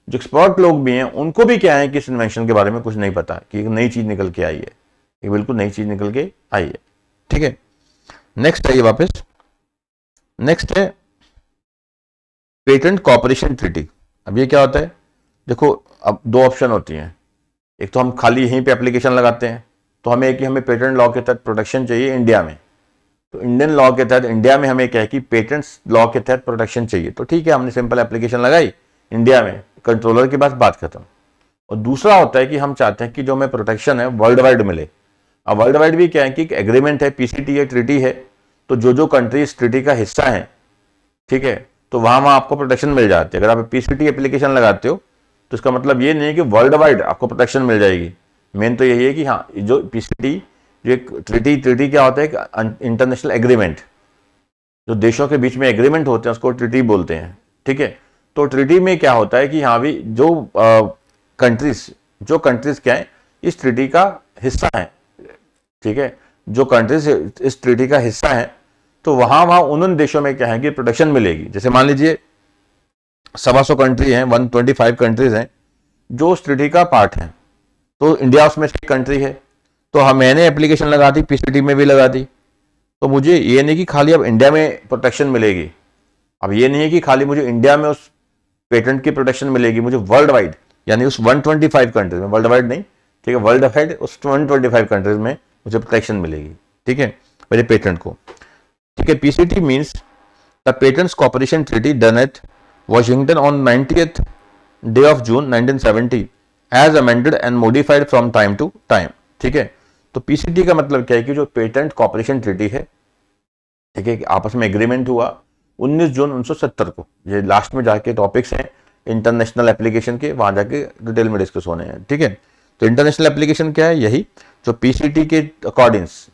जो एक्सपर्ट लोग भी हैं, उनको भी क्या है कि इस इन्वेंशन के बारे में कुछ नहीं पता कि एक नई चीज निकल के आई है, एक बिल्कुल नई चीज निकल के आई है। ठीक है, नेक्स्ट आइए वापस। नेक्स्ट है पेटेंट कॉपरेशन ट्रीटी। अब ये क्या होता है, देखो अब दो ऑप्शन होती हैं, एक तो हम खाली यहीं पे एप्लीकेशन लगाते हैं, तो हमें कि हमें पेटेंट लॉ के तहत प्रोटेक्शन चाहिए इंडिया में, तो इंडियन लॉ के तहत इंडिया में हमें क्या है कि पेटेंट्स लॉ के तहत प्रोटेक्शन चाहिए, तो ठीक है, हमने सिंपल एप्लीकेशन लगाई इंडिया में, कंट्रोलर के पास बात खत्म। और दूसरा होता है कि हम चाहते हैं कि जो हमें प्रोटेक्शन है वर्ल्ड वाइड मिले। अब वर्ल्ड वाइड भी क्या है कि एक एग्रीमेंट है, पीसीटी है, ट्रीटी है, तो जो कंट्री इस ट्रीटी का हिस्सा है, ठीक है, तो वहां आपको प्रोटेक्शन मिल जाती है। अगर आप पीसीटी एप्लीकेशन लगाते हो तो इसका मतलब ये नहीं है कि वर्ल्ड वाइड आपको प्रोटेक्शन मिल जाएगी। मेन तो यही है कि हाँ, जो पीसीटी, जो एक ट्रीटी क्या होता है, एक इंटरनेशनल एग्रीमेंट, जो देशों के बीच में एग्रीमेंट होते हैं उसको ट्रीटी बोलते हैं, ठीक है। तो ट्रीटी में क्या होता है कि हाँ भी जो कंट्रीज, जो कंट्रीज क्या है इस ट्रीटी का हिस्सा है, ठीक है, जो कंट्रीज इस ट्रीटी का हिस्सा है, तो वहां वहां उन देशों में क्या है कि प्रोटेक्शन मिलेगी। जैसे मान लीजिए 125 कंट्री हैं, 125 कंट्रीज हैं जो उस ट्रीटी का पार्ट है, तो इंडिया उसमें से कंट्री है, तो हम मैंने एप्लीकेशन लगा दी, पीसीटी में भी लगा दी, तो मुझे ये नहीं कि खाली अब इंडिया में प्रोटेक्शन मिलेगी, अब ये नहीं है कि खाली मुझे इंडिया में उस पेटेंट की प्रोटेक्शन मिलेगी, मुझे वर्ल्ड वाइड यानी उस 125 कंट्रीज में, वर्ल्ड वाइड नहीं, ठीक है, वर्ल्ड वाइड उस 125 कंट्रीज में मुझे प्रोटेक्शन मिलेगी, ठीक है, मेरे पेटेंट को, ठीक है। PCT means the patents cooperation treaty done at Washington on 90th day of June 1970 as amended and modified from time to time, ठीक है। तो पीसीटी का मतलब क्या है कि जो पेटेंट कॉपरेशन ट्रीटी है, ठीक है, आपस में एग्रीमेंट हुआ 19 जून 1970 को, ये लास्ट में जाके टॉपिक्स हैं इंटरनेशनल एप्लीकेशन के, वहां जाके डिटेल में डिस्कस होने हैं, ठीक है। तो इंटरनेशनल एप्लीकेशन क्या है, यही जो पीसीटी के अकॉर्डिंग्स,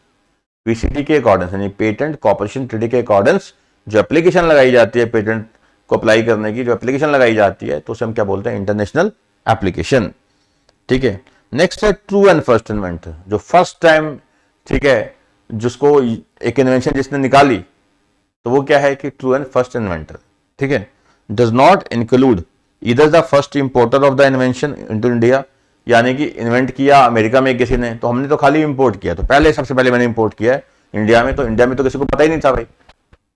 पीसीटी के अकॉर्डिंग्स यानी पेटेंट कॉपरेशन ट्रीटी के अकॉर्डिंग्स जो एप्लीकेशन लगाई जाती है पेटेंट को अप्लाई करने की, जो एप्लीकेशन लगाई जाती है तो उसे हम क्या बोलते हैं, इंटरनेशनल एप्लीकेशन, ठीक है। नेक्स्ट है ट्रू एंड फर्स्ट इन्वेंटर, जो फर्स्ट टाइम, ठीक है, जिसको एक इन्वेंशन जिसने निकाली, तो वो क्या है कि ट्रू एंड फर्स्ट इन्वेंटर, ठीक है। Does not include either the first importer of the invention into India, यानी कि इन्वेंट किया अमेरिका में किसी ने, तो हमने तो खाली इंपोर्ट किया, तो पहले सबसे पहले मैंने इंपोर्ट किया है इंडिया में, तो इंडिया में तो किसी को पता ही नहीं था भाई,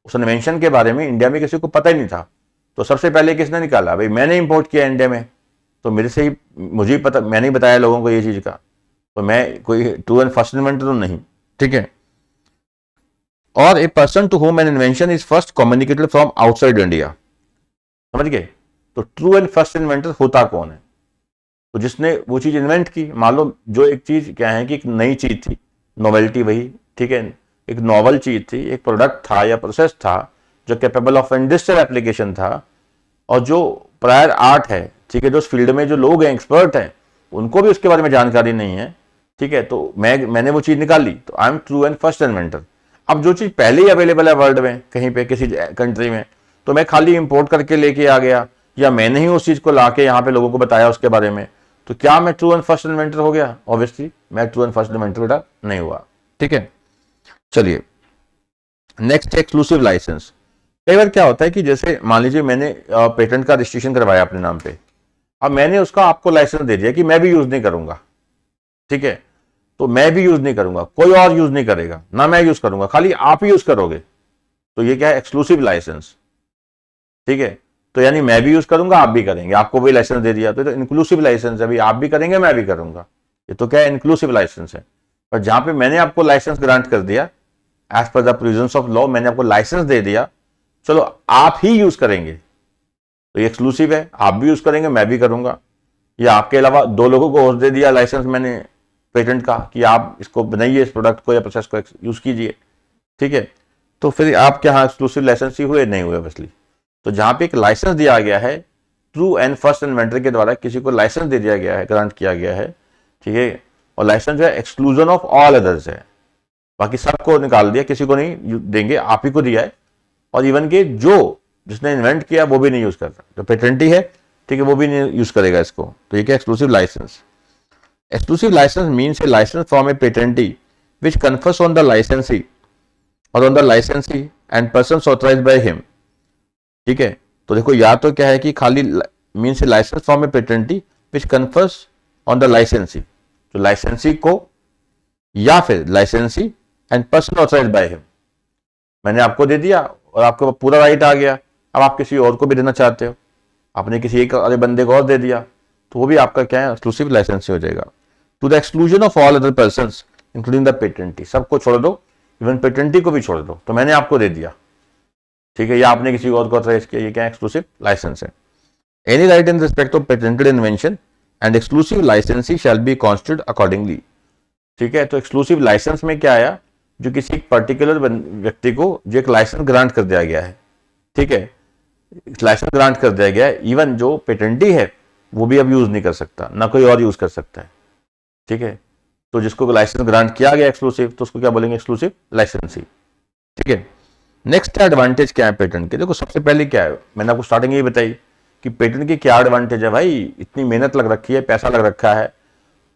उस इन्वेंशन के बारे में इंडिया में किसी को पता ही नहीं था, तो सबसे पहले किसने निकाला भाई, मैंने इंपोर्ट किया इंडिया में, तो मेरे से ही मुझे ही पता, मैंने ही बताया लोगों को ये चीज का, तो मैं कोई ट्रू एंड फर्स्ट इन्वेंटर तो नहीं, ठीक है। और a person to whom an invention is first communicated from outside India, समझ गए। तो ट्रू एंड फर्स्ट इन्वेंटर होता कौन है, तो जिसने वो चीज इन्वेंट की, मान लो जो एक चीज क्या है कि एक नई चीज थी, नोवेल्टी वही, ठीक है, एक नॉवल चीज थी, एक प्रोडक्ट था या प्रोसेस था जो कैपेबल ऑफ इंडस्ट्रियल एप्लीकेशन था, और जो प्रायर आर्ट है, ठीक है, जो उस फील्ड में जो लोग हैं, एक्सपर्ट हैं, उनको भी उसके बारे में जानकारी नहीं है, ठीक है, तो मैंने वो चीज निकाली, तो I am true and first inventor. अब जो चीज पहले ही अवेलेबल है वर्ल्ड में कहीं पे किसी कंट्री में, तो मैं खाली इंपोर्ट करके लेके आ गया, या मैंने ही उस चीज को लाके यहाँ पे लोगों को बताया उसके बारे में, तो क्या मैं ट्रू एंड फर्स्ट इन्वेंटर हो गया? ऑब्वियसली मैं ट्रू एंड फर्स्ट इन्वेंटर बेटा नहीं हुआ, ठीक है। चलिए नेक्स्ट, एक्सक्लूसिव लाइसेंस। कई बार क्या होता है कि जैसे मान लीजिए मैंने पेटेंट का रजिस्ट्रेशन करवाया अपने नाम पे, अब मैंने उसका आपको लाइसेंस दे दिया कि मैं भी यूज नहीं करूंगा, ठीक है, तो मैं भी यूज नहीं करूंगा, कोई और यूज नहीं करेगा, ना मैं यूज करूंगा, खाली आप ही यूज करोगे, तो ये क्या है, एक्सक्लूसिव लाइसेंस, ठीक है। तो यानी मैं भी यूज करूंगा, आप भी करेंगे, आपको भी लाइसेंस दे दिया, तो इंक्लूसिव लाइसेंस है, अभी आप भी करेंगे मैं भी करूंगा, ये तो क्या है, इंक्लूसिव लाइसेंस है। पर जहां पे मैंने आपको लाइसेंस ग्रांट कर दिया as per the provisions of law, मैंने आपको लाइसेंस दे दिया, चलो आप ही यूज करेंगे, तो ये एक्सक्लूसिव है, आप भी यूज करेंगे मैं भी करूंगा, या आपके अलावा दो लोगों को और दे दिया लाइसेंस मैंने पेटेंट का कि आप इसको बनाइए, इस प्रोडक्ट को या प्रोसेस को यूज कीजिए, ठीक है, तो फिर आप क्या एक्सक्लूसिव लाइसेंस ही हुए? नहीं हुए ऑब्वियसली। तो जहां पे एक लाइसेंस दिया गया है, ट्रू एंड फर्स्ट इन्वेंटर के द्वारा किसी को लाइसेंस दे दिया गया है, ग्रांट किया गया है, ठीक है, और लाइसेंस जो है एक्सक्लूजन ऑफ ऑल अदर्स है, बाकी सबको निकाल दिया, किसी को नहीं देंगे, आप ही को दिया है, और इवन के जो जिसने इन्वेंट किया वो भी नहीं यूज करता, जो पेटेंटी है, ठीक है, वो भी नहीं यूज करेगा इसको, तो ये क्या exclusive license. Exclusive license means a license from a patentee which confers on the licensee or on the licensee and persons authorized by him, ठीक है। तो देखो या तो क्या है कि खाली means a licence from a patentee which confers on the licensee, जो लाइसेंसी को, या फिर licensee and person authorised by him, मैंने आपको दे दिया और आपको पूरा राइट आ गया, अब आप किसी और को भी देना चाहते हो, आपने किसी एक अरे बंदे को और दे दिया, तो वो भी आपका क्या है, एक्सक्लूसिव लाइसेंस हो जाएगा। To the exclusion of all other persons including the patentee, सबको छोड़ दो, इवन पेटेंटी को भी छोड़ दो, तो मैंने आपको दे दिया, ठीक है, या आपने किसी और को ऑथराइज किया, ये क्या एक्सक्लूसिव लाइसेंस है। Any right in respect of patented invention and exclusive लाइसेंसी शैल बी कॉन्स्टिट्यूटेड अकॉर्डिंगली, ठीक है। तो एक्सक्लूसिव लाइसेंस में क्या आया, जो किसी पर्टिकुलर व्यक्ति को जो एक लाइसेंस ग्रांट कर दिया गया है, ठीक है, लाइसेंस ग्रांट कर दिया गया है, इवन जो पेटेंटी है वो भी अब यूज नहीं कर सकता, ना कोई और यूज कर सकता है, ठीक है। तो जिसको लाइसेंस ग्रांट किया गया एक्सक्लूसिव, तो उसको क्या बोलेंगे, एक्सक्लूसिव लाइसेंसी, ठीक है। नेक्स्ट एडवांटेज क्या है पेटेंट के, देखो सबसे पहले क्या है, मैंने आपको स्टार्टिंग यही बताई कि पेटेंट की क्या एडवांटेज है भाई, इतनी मेहनत लग रखी है, पैसा लग रखा है,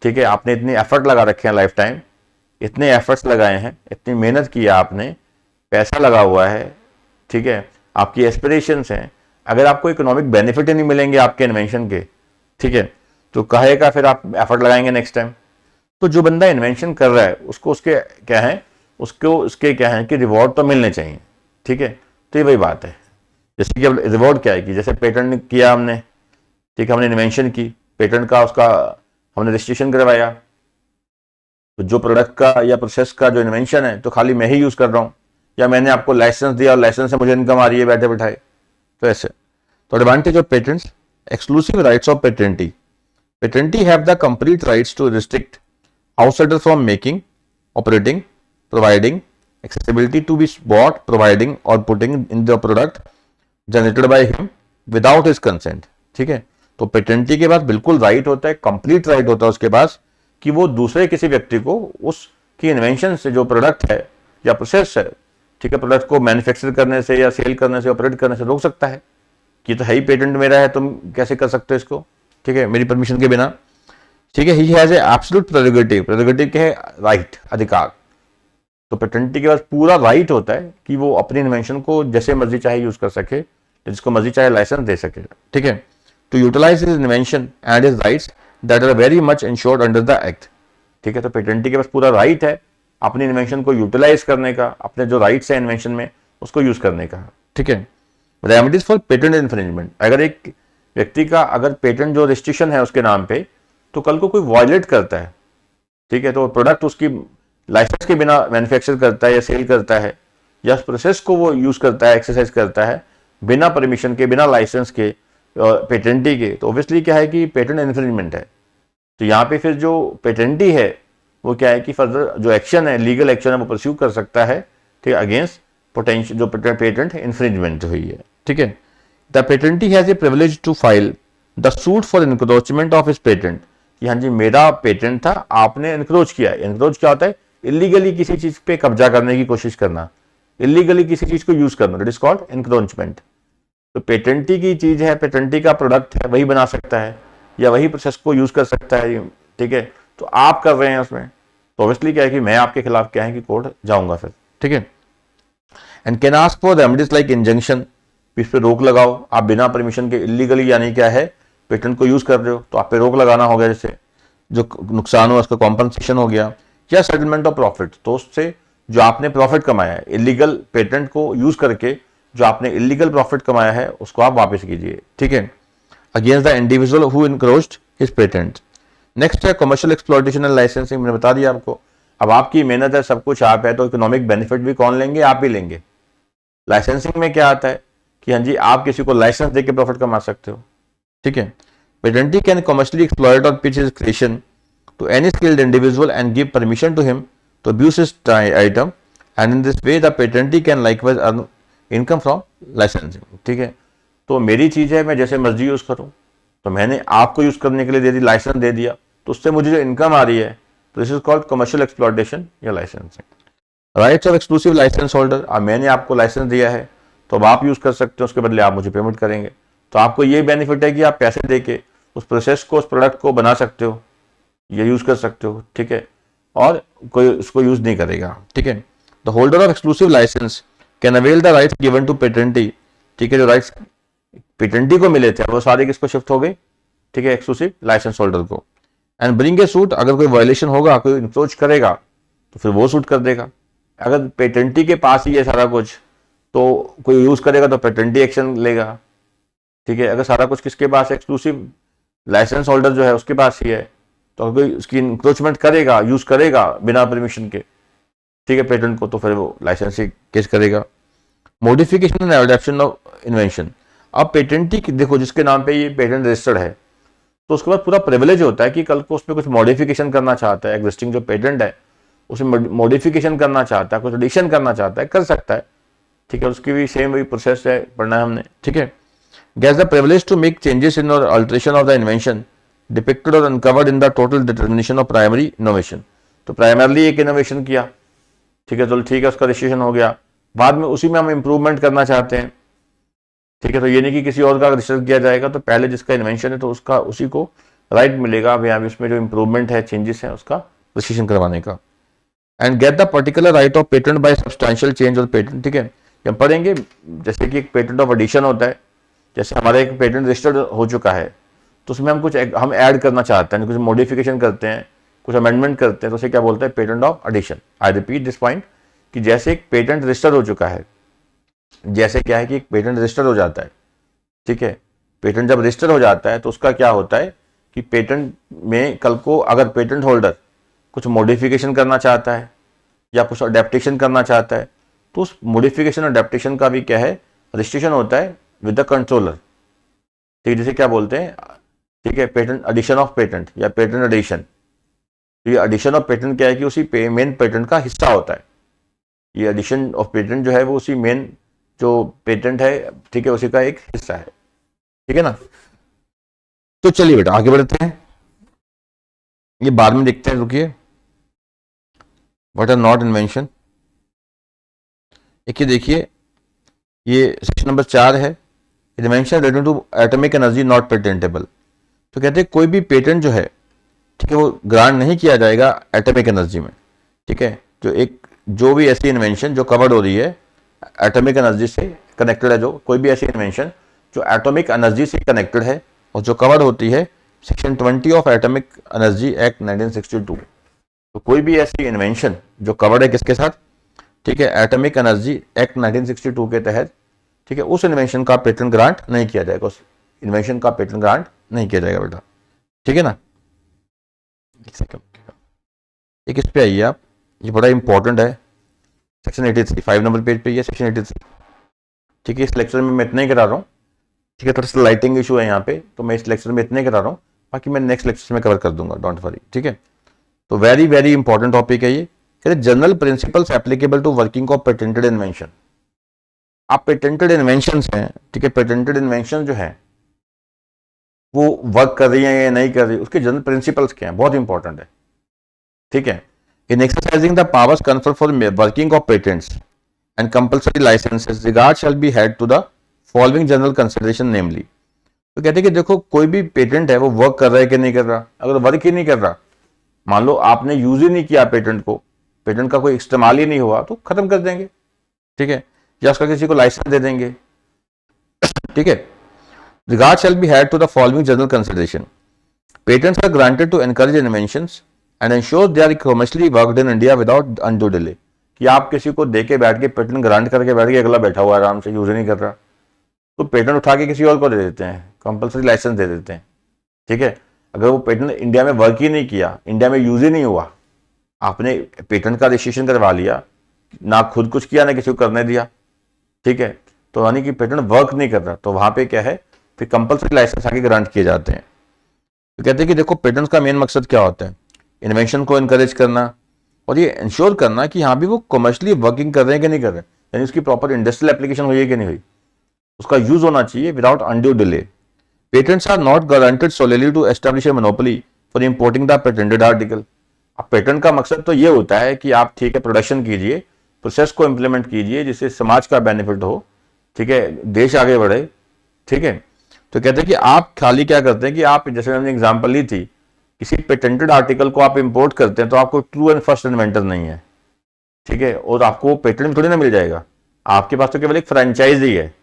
ठीक है, आपने इतनी एफर्ट लगा रखे हैं, लाइफ टाइम इतने एफर्ट्स लगाए हैं, इतनी मेहनत की है आपने, पैसा लगा हुआ है, ठीक है, आपकी एस्पिरेशंस हैं, अगर आपको इकोनॉमिक बेनिफिट ही नहीं मिलेंगे आपके इन्वेंशन के, ठीक है, तो कहेगा फिर आप एफर्ट लगाएंगे नेक्स्ट टाइम। तो जो बंदा इन्वेंशन कर रहा है उसको उसके क्या है, उसको उसके क्या है कि रिवॉर्ड तो मिलने चाहिए, ठीक है। तो ये वही बात है, जैसे कि अब रिवॉर्ड क्या है कि जैसे पेटेंट किया हमने, ठीक है, हमने इन्वेंशन की, पेटेंट का उसका हमने रजिस्ट्रेशन करवाया, तो जो प्रोडक्ट का या प्रोसेस का जो इन्वेंशन है तो खाली मैं ही यूज कर रहा हूँ, या मैंने आपको लाइसेंस दिया और लाइसेंस से मुझे इनकम आ रही है बैठे बैठाए, तो ऐसे। तो advantage of patents, exclusive rights of patentee, patentee have the complete rights to restrict outsider from making, operating, providing accessibility to be bought, providing or putting in the product generated by him without his consent, ठीक है। तो पेटेंटी के पास बिल्कुल राइट होता है, कंप्लीट राइट होता है उसके पास कि वो दूसरे किसी व्यक्ति को उसकी इन्वेंशन से जो प्रोडक्ट है या प्रोसेस है, ठीक है, प्रोडक्ट को मैन्युफैक्चर करने से या सेल करने से, ऑपरेट करने से रोक सकता है कि तो है ही पेटेंट मेरा है, तुम कैसे कर सकते हो इसको, ठीक है, मेरी परमिशन के बिना, ठीक है। He has a absolute prerogative, prerogative क्या है, राइट, अधिकार। तो पेटेंटी के पास पूरा राइट होता है कि वो अपनी इन्वेंशन को जैसे मर्जी चाहे यूज कर सके, जिसको मर्जी चाहे लाइसेंस दे सके, ठीक है। To utilize his invention and his rights that are very much ensured under the act, ठीक है। तो पेटेंटी के पास पूरा राइट है अपनी इन्वेंशन को यूटिलाइज करने का, अपने जो राइट्स है इन्वेंशन में उसको यूज करने का, ठीक है। रेमेडीज फॉर पेटेंट इन्फ्रिंजमेंट, अगर एक व्यक्ति का अगर पेटेंट जो रजिस्ट्रेशन है उसके नाम पे, तो कल को कोई वायलेट करता है, ठीक है, तो प्रोडक्ट उसकी लाइसेंस के बिना मैन्युफैक्चर करता है या सेल करता है, या प्रोसेस को वो यूज करता है, एक्सरसाइज करता है बिना परमिशन के, बिना लाइसेंस के, पेटेंटी के, तो ऑब्वियसली क्या है कि पेटेंट इन्फ्रिंजमेंट है। तो यहाँ पे फिर जो पेटेंटी है वो क्या है कि फर्दर जो एक्शन है, लीगल एक्शन है, वो परस्यू कर सकता है, ठीक है, अगेंस्ट पोटेंशियल जो पेटेंट इन्फ्रिंजमेंट हुई है, ठीक है। The patentee has a privilege to file the suit for encroachment of his patent, कि हाँ जी मेरा पेटेंट था, आपने इनक्रोच किया है। इनक्रोच क्या होता है, इलीगली किसी चीज पे कब्जा करने की कोशिश करना, इलीगली किसी चीज को यूज करना, दैट इज कॉल्ड एनक्रोचमेंट। तो पेटेंटी की चीज है, पेटेंटी का प्रोडक्ट है, वही बना सकता है या वही प्रोसेस को यूज कर सकता है, ठीक है। तो आप कर रहे हैं उसमें, तो ऑब्वियसली क्या है कि मैं आपके खिलाफ क्या है कि कोर्ट जाऊंगा फिर, ठीक है। And can ask for remedies like injunction, इस पे रोक लगाओ, आप बिना परमिशन के इलीगली यानी क्या है पेटेंट को यूज कर रहे हो, तो आप पे रोक लगाना हो गया, जैसे जो नुकसान हुआ उसका कॉम्पनसेशन हो गया, या सेटलमेंट ऑफ प्रॉफिट, तो उससे जो आपने प्रॉफिट कमाया है इलीगल पेटेंट को यूज करके, जो आपने इलीगल प्रॉफिट कमाया है उसको आप वापस कीजिए, ठीक है, against the individual who encroached his patent. Next है कमर्शियल एक्सप्लॉयटेशन एंड लाइसेंसिंग, मैंने बता दिया आपको। अब आपकी मेहनत है, सब कुछ आप है, तो इकोनॉमिक बेनिफिट भी कौन लेंगे, आप ही लेंगे। लाइसेंसिंग में क्या आता है कि हाँ जी आप किसी को लाइसेंस देके प्रॉफिट कमा सकते हो, ठीक है। पेटेंटी कैन कमर्शियली एक्सप्लॉयट और pitch his creation to any skilled individual and give permission to him to abuse his item, and in this way the patentee can likewise earn income from licensing, ठीक है। तो मेरी चीज है, मैं जैसे मर्जी यूज करूं, तो मैंने आपको यूज करने के लिए दे दी, लाइसेंस दे दिया, तो उससे मुझे जो इनकम आ रही है, तो this is called commercial exploitation या licensing. Rights of exclusive licence holder, अब मैंने आपको लाइसेंस दिया है तो अब आप यूज कर सकते हो, उसके बदले आप मुझे पेमेंट करेंगे, तो आपको ये बेनिफिट है कि आप पैसे देके उस प्रोसेस को, उस प्रोडक्ट को बना सकते हो, ये यूज कर सकते हो, ठीक है, और कोई उसको यूज नहीं करेगा, ठीक है। The holder of exclusive licence can avail the rights given to patentee, ठीक है, जो राइट्स पेटेंटी को मिले थे वो सारे किसको शिफ्ट हो गए, ठीक है, एक्सक्लूसिव लाइसेंस होल्डर को। एंड ब्रिंग ए सूट, अगर कोई वायलेशन होगा, कोई इंक्रोच करेगा तो फिर वो सूट कर देगा। अगर पेटेंटी के पास ही है सारा कुछ, तो कोई यूज करेगा तो पेटेंटी एक्शन लेगा, ठीक है। अगर सारा कुछ किसके पास, एक्सक्लूसिव लाइसेंस होल्डर जो है उसके पास ही है, तो कोई उसकी इंक्रोचमेंट करेगा, यूज करेगा बिना परमिशन के, ठीक है, पेटेंट को, तो फिर वो लाइसेंसिंग केस करेगा। Modification and adoption of invention, अब पेटेंटी देखो जिसके नाम पे ये पेटेंट रजिस्टर्ड है, तो उसके बाद पूरा प्रिविलेज होता है कि कल को उसमें कुछ मॉडिफिकेशन करना चाहता है, एग्जिस्टिंग जो पेटेंट है उसमें मॉडिफिकेशन करना चाहता है, कुछ एडिशन करना चाहता है, कर सकता है, ठीक है। उसकी भी सेम वही प्रोसेस है, पढ़ना है हमने, ठीक है। Gets the privilege to make changes in or alteration of the invention depicted or uncovered in the total determination of primary innovation, तो प्राइमरली एक इनोवेशन किया, ठीक है, चलो ठीक है, उसका रजिस्ट्रेशन हो गया, बाद में उसी में हम इंप्रूवमेंट करना चाहते हैं, ठीक है। तो ये नहीं कि किसी और का रजिस्टर किया जाएगा, तो पहले जिसका इन्वेंशन है तो उसका उसी को राइट मिलेगा भाई, अभी उसमें जो इंप्रूवमेंट है, चेंजेस है, उसका रजिस्ट्रेशन करवाने का। And get the particular right of patent by substantial change of patent. ठीक है, हम पढ़ेंगे जैसे कि एक पेटेंट ऑफ एडिशन होता है, जैसे हमारा एक पेटेंट रजिस्टर्ड हो चुका है तो उसमें हम ऐड करना चाहते हैं, कुछ मॉडिफिकेशन करते हैं, कुछ अमेंडमेंट करते हैं, तो उसे क्या बोलते हैं, patent of addition. I repeat this point कि जैसे एक पेटेंट रजिस्टर हो चुका है, जैसे क्या है कि एक पेटेंट रजिस्टर हो जाता है, ठीक है, पेटेंट जब रजिस्टर हो जाता है तो उसका क्या होता है कि पेटेंट में कल को अगर पेटेंट होल्डर कुछ मॉडिफिकेशन करना चाहता है या कुछ अडेप्टेशन करना चाहता है तो उस मॉडिफिकेशन अडेप्टेशन का भी क्या है, रजिस्ट्रेशन होता है विद द कंट्रोलर। ठीक है, जैसे क्या बोलते हैं, ठीक है, पेटेंट एडिशन ऑफ पेटेंट या पेटेंट एडिशन। तो ये एडिशन ऑफ पेटेंट क्या है कि उसी मेन पेटेंट का हिस्सा होता है। ये एडिशन ऑफ पेटेंट जो है वो उसी मेन जो पेटेंट है, ठीक है, उसी का एक हिस्सा है। ठीक है ना। तो चलिए बेटा आगे बढ़ते हैं, ये बाद में देखते हैं, रुकिए। व्हाट आर नॉट इन्वेंशन, एक ये देखिए, ये सेक्शन नंबर 4 है, invention related to atomic energy not patentable. तो कहते हैं कोई भी पेटेंट जो है, ठीक है, वो ग्रांट नहीं किया जाएगा एटॉमिक एनर्जी में। ठीक है, जो भी ऐसी इन्वेंशन जो कवर्ड हो रही है एटॉमिक एनर्जी से कनेक्टेड है, जो कोई भी ऐसी इन्वेंशन जो एटॉमिक एनर्जी से कनेक्टेड है और जो कवर्ड होती है section 20 of atomic energy act 1962। तो कोई भी ऐसी इन्वेंशन जो कवर्ड है किसके साथ, ठीक है, एटॉमिक एनर्जी एक्ट 1962 के तहत, ठीक है, उस इन्वेंशन का पेटेंट ग्रांट नहीं किया जाएगा, उस इन्वेंशन का पेटेंट ग्रांट नहीं किया जाएगा बेटा। ठीक है ना। एक इस पे आइए आप, ये बड़ा इंपॉर्टेंट है, सेक्शन 83, 5 नंबर पेज पे ये सेक्शन 83। ठीक है, इस लेक्चर में मैं इतना ही करा रहा हूँ, ठीक है, थोड़ा सा लाइटिंग इशू है यहाँ पे, तो मैं इस लेक्चर में इतना ही करा रहा हूँ, बाकी मैं नेक्स्ट लेक्चर में कवर कर दूंगा, डोंट वरी। ठीक है, तो वेरी वेरी इंपॉर्टेंट टॉपिक है ये, general principles applicable to working of patented invention. आप पेटेंटेड इन्वेंशन हैं, ठीक है, पेटेंटेड इन्वेंशन जो है वो वर्क कर रही है या नहीं कर रही, उसके जनरल प्रिंसिपल्स क्या हैं, बहुत इंपॉर्टेंट है। ठीक है, in exercising the powers conferred for working of patents and compulsory licences regard shall be had to the following general consideration namely. तो कहते हैं कि देखो कोई भी पेटेंट है वो वर्क कर रहा है कि नहीं कर रहा, अगर वर्क ही नहीं कर रहा, मान लो आपने यूज ही नहीं किया पेटेंट को, पेटेंट का कोई इस्तेमाल ही नहीं हुआ, तो खत्म कर देंगे। ठीक है, या उसका किसी को लाइसेंस दे देंगे। ठीक है, regard shall be had to the following general consideration. Patents are granted to encourage inventions and ensure they are commercially worked in India without undue delay. कि आप किसी को दे के बैठ के पेटेंट ग्रांट करके बैठ के, अगला बैठा हुआ आराम से यूज नहीं कर रहा, तो पेटेंट उठा के किसी और को दे देते हैं, कंपल्सरी लाइसेंस दे देते हैं। ठीक है, अगर वो पेटेंट इंडिया में वर्क ही नहीं किया, इंडिया में यूज ही नहीं हुआ, आपने पेटेंट का रजिस्ट्रेशन करवा लिया, ना खुद कुछ किया ना किसी को करने दिया, ठीक है, तो यानी कि पेटेंट वर्क नहीं कर रहा, तो वहां पे क्या है, फिर कंपल्सरी लाइसेंस आगे ग्रांट किए जाते हैं। तो कहते हैं कि देखो पेटेंट्स का मेन मकसद क्या होता है, इन्वेंशन को इनकरेज करना और ये इंश्योर करना कि हाँ भी वो कमर्शियली वर्किंग कर रहे हैं कि नहीं कर रहे हैं, यानी उसकी प्रॉपर इंडस्ट्रियल एप्लीकेशन हुई है कि नहीं हुई, उसका यूज होना चाहिए without undue delay. Patents are not granted solely to establish a monopoly for importing the patented article. अब पेटेंट का मकसद तो ये होता है कि आप, ठीक है, प्रोडक्शन कीजिए, प्रोसेस को इंप्लीमेंट कीजिए जिससे समाज का बेनिफिट हो, ठीक है, देश आगे बढ़े। ठीक है, तो कहते हैं कि आप खाली क्या करते हैं कि आप, जैसे मैंने एग्जांपल ली थी, किसी पेटेंटेड आर्टिकल को आप इंपोर्ट करते हैं तो आपको ट्रू एंड फर्स्ट इन्वेंटर नहीं है, ठीक है, और आपको पेटेंट थोड़ी ना मिल जाएगा, आपके पास तो केवल एक फ्रेंचाइजी है,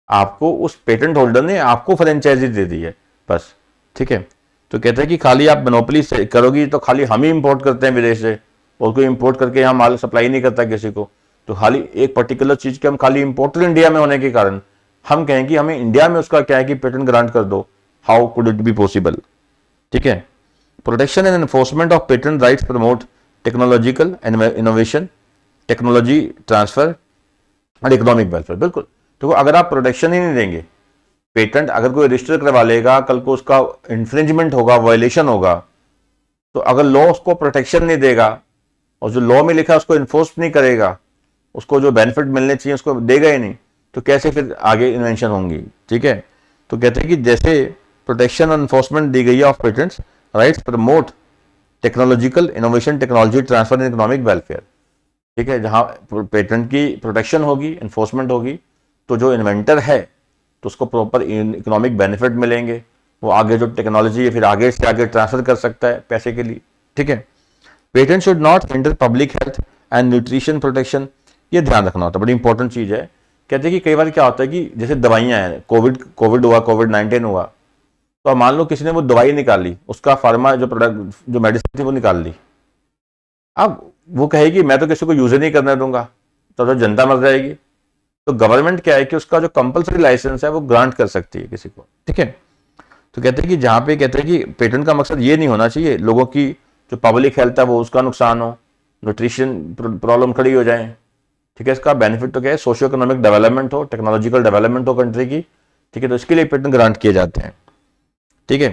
आपको उस पेटेंट होल्डर ने आपको फ्रेंचाइजी दे दी है बस। ठीक है, तो कहते हैं कि खाली आप मोनोपोली करोगी तो खाली हम ही इंपोर्ट करते हैं विदेश से, और कोई इंपोर्ट करके यहाँ माल सप्लाई नहीं करता किसी को, तो खाली एक पर्टिकुलर चीज के हम खाली इंपोर्टर इंडिया में होने के कारण हम कहें कि हमें इंडिया में उसका क्या है कि पेटेंट ग्रांट कर दो, how could it be possible. ठीक है, protection and enforcement of patent rights promote technological innovation, technology transfer और इकोनॉमिक वेलफेयर। बिल्कुल, तो अगर आप प्रोटेक्शन ही नहीं देंगे, पेटेंट अगर कोई रजिस्टर करवा लेगा, कल को उसका इंफ्रिंजमेंट होगा, वायलेशन होगा, तो अगर लॉ उसको प्रोटेक्शन नहीं देगा और जो लॉ में लिखा है उसको इन्फोर्स नहीं करेगा, उसको जो बेनिफिट मिलने चाहिए उसको देगा ही नहीं, तो कैसे फिर आगे इन्वेंशन होंगी। ठीक है, तो कहते हैं कि जैसे प्रोटेक्शन और एनफोर्समेंट दी गई है of patents rights promote technological innovation, technology transfer and economic welfare. ठीक है, जहां पेटेंट की प्रोटेक्शन होगी, एनफोर्समेंट होगी, तो जो इन्वेंटर है तो उसको प्रॉपर इकोनॉमिक बेनिफिट मिलेंगे, वो आगे जो टेक्नोलॉजी है फिर आगे से आगे ट्रांसफर कर सकता है पैसे के लिए, ठीक है। Patent should not hinder public health and nutrition protection, ये ध्यान रखना होता है, बड़ी इंपॉर्टेंट चीज़ है। कहते हैं कि कई बार क्या होता है कि जैसे दवाइयाँ हैं, कोविड हुआ, कोविड-19 हुआ, तो अब मान लो किसी ने वो दवाई निकाली, उसका फार्मा जो प्रोडक्ट जो मेडिसिन थी वो निकाल दी, अब वो कहेगी मैं तो किसी को यूज ही नहीं करने दूंगा, तो जनता मर जाएगी। तो गवर्नमेंट क्या है कि उसका जो कंपलसरी लाइसेंस है वो ग्रांट कर सकती है किसी को, ठीक है। तो कहते हैं कि जहां पे कहते हैं कि पेटेंट का मकसद ये नहीं होना चाहिए लोगों की जो पब्लिक हेल्थ है वो उसका नुकसान हो, न्यूट्रिशन प्रॉब्लम खड़ी हो जाए, ठीक है। इसका बेनिफिट तो क्या है, सोशियो इकोनॉमिक डेवलपमेंट हो, टेक्नोलॉजिकल डेवलपमेंट हो कंट्री की, ठीक है। तो इसके लिए पेटेंट ग्रांट किए जाते हैं, ठीक है।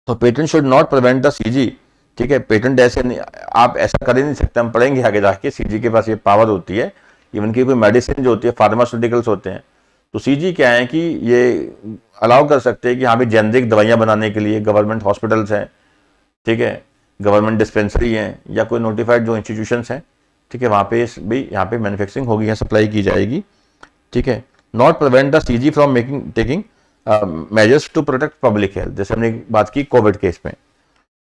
तो patent should not prevent the CG, ठीक है। पेटेंट ऐसे नहीं, आप ऐसा कर ही नहीं सकते, हम पढ़ेंगे आगे जाके सीजी के पास ये पावर होती है, इवन की कोई मेडिसिन जो होती है, फार्मास्यूटिकल्स होते हैं, तो सीजी क्या है कि ये अलाउ कर सकते हैं कि हाँ भी जेनरिक दवाइयाँ बनाने के लिए गवर्नमेंट हॉस्पिटल्स हैं, ठीक है, गवर्नमेंट डिस्पेंसरी हैं या कोई नोटिफाइड जो इंस्टीट्यूशंस हैं, ठीक है, वहाँ पे भी यहाँ पे मैन्युफैक्चरिंग होगी या सप्लाई की जाएगी, ठीक है। Not prevent the CG from taking measures to protect public health, जैसे हमने बात की कोविड केस में।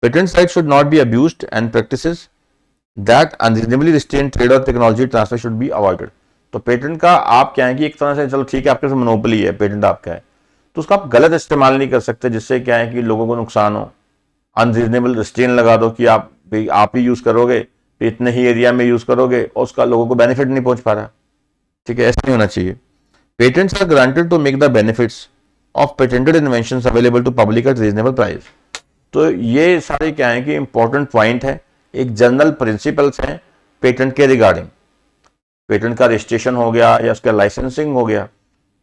Patent right should not be abused and practices that unreasonably restrain trade or technology transfer should be avoided. तो पेटेंट का आप क्या है कि एक तरह से चलो ठीक है आपके पास मोनोपोली है, पेटेंट आपका है, तो उसका आप गलत इस्तेमाल नहीं कर सकते, जिससे क्या है कि लोगों को नुकसान हो। अनरीजनेबल रिस्ट्रेन लगा दो कि आप ही यूज करोगे, इतने ही एरिया में यूज करोगे और उसका लोगों को बेनिफिट नहीं पहुंच पा रहा, ठीक है, ऐसा नहीं होना चाहिए। Patents are granted to make the benefits of patented inventions available to public at reasonable price. तो ये सारे क्या है कि इंपॉर्टेंट पॉइंट है, एक जनरल प्रिंसिपल्स हैं पेटेंट के रिगार्डिंग। पेटेंट का रजिस्ट्रेशन हो गया या उसका लाइसेंसिंग हो गया,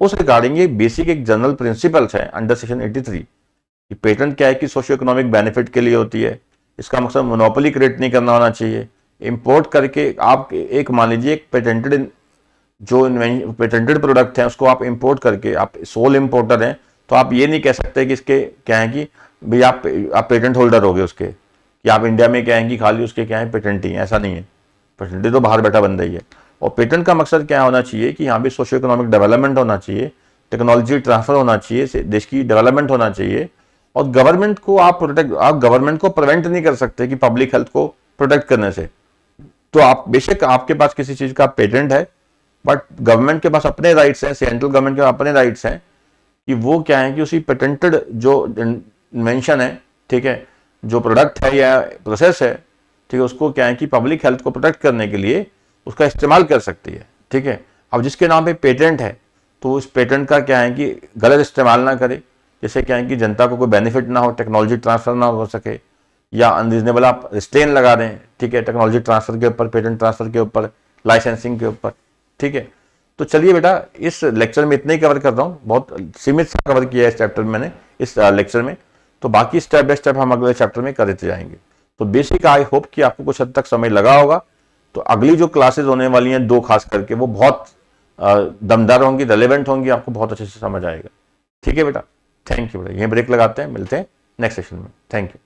उस रिगार्डिंग ये बेसिक एक जनरल प्रिंसिपल्स है अंडर सेक्शन 83 कि पेटेंट क्या है कि सोशियो इकोनॉमिक बेनिफिट के लिए होती है, इसका मकसद मोनोपोली क्रिएट नहीं करना होना चाहिए। इंपोर्ट करके आप एक मान लीजिए एक पेटेंटेड जो पेटेंटेड प्रोडक्ट है उसको आप इंपोर्ट करके आप सोल इंपोर्टर हैं, तो आप ये नहीं कह सकते कि इसके क्या है कि भाई आप पेटेंट होल्डर हो गए उसके, कि आप इंडिया में क्या है कि खाली उसके क्या है पेटेंट ही है, ऐसा नहीं है। पेटेंट तो बाहर बैठा बंदा ही है। और पेटेंट का मकसद क्या होना चाहिए कि यहाँ भी सोशियो इकोनॉमिक डेवलपमेंट होना चाहिए, टेक्नोलॉजी ट्रांसफर होना चाहिए, देश की डेवलपमेंट होना चाहिए। और गवर्नमेंट को आप गवर्नमेंट को प्रिवेंट नहीं कर सकते कि पब्लिक हेल्थ को प्रोटेक्ट करने से। तो आप बेशक आपके पास किसी चीज का पेटेंट है, बट गवर्नमेंट के पास अपने राइट्स हैं, सेंट्रल गवर्नमेंट के अपने राइट्स हैं कि वो क्या है कि उसी पेटेंटेड जो इन्वेंशन है, ठीक है, जो प्रोडक्ट है या प्रोसेस है, ठीक है, उसको क्या है कि पब्लिक हेल्थ को प्रोटेक्ट करने के लिए उसका इस्तेमाल कर सकती है, ठीक है। अब जिसके नाम पे पेटेंट है तो उस पेटेंट का क्या है कि गलत इस्तेमाल ना करे, जैसे क्या है कि जनता को कोई बेनिफिट ना हो, टेक्नोलॉजी ट्रांसफर ना हो सके, या अनरीजनेबल आप रिस्ट्रेन लगा दें, ठीक है, टेक्नोलॉजी ट्रांसफर के ऊपर, पेटेंट ट्रांसफर के ऊपर, लाइसेंसिंग के ऊपर, ठीक है। तो चलिए बेटा, इस लेक्चर में इतना ही कवर कर रहा हूँ, बहुत सीमित सा कवर किया है इस चैप्टर में मैंने, इस लेक्चर में। तो बाकी स्टेप बाय स्टेप हम अगले चैप्टर में करते जाएंगे। तो बेसिक आई होप कि आपको कुछ हद तक समझ लगा होगा। तो अगली जो क्लासेस होने वाली हैं 2 खास करके, वो बहुत दमदार होंगी, रेलेवेंट होंगी, आपको बहुत अच्छे से समझ आएगा, ठीक है बेटा। थैंक यू बेटा, यहीं ब्रेक लगाते हैं, मिलते हैं नेक्स्ट सेशन में। Thank you.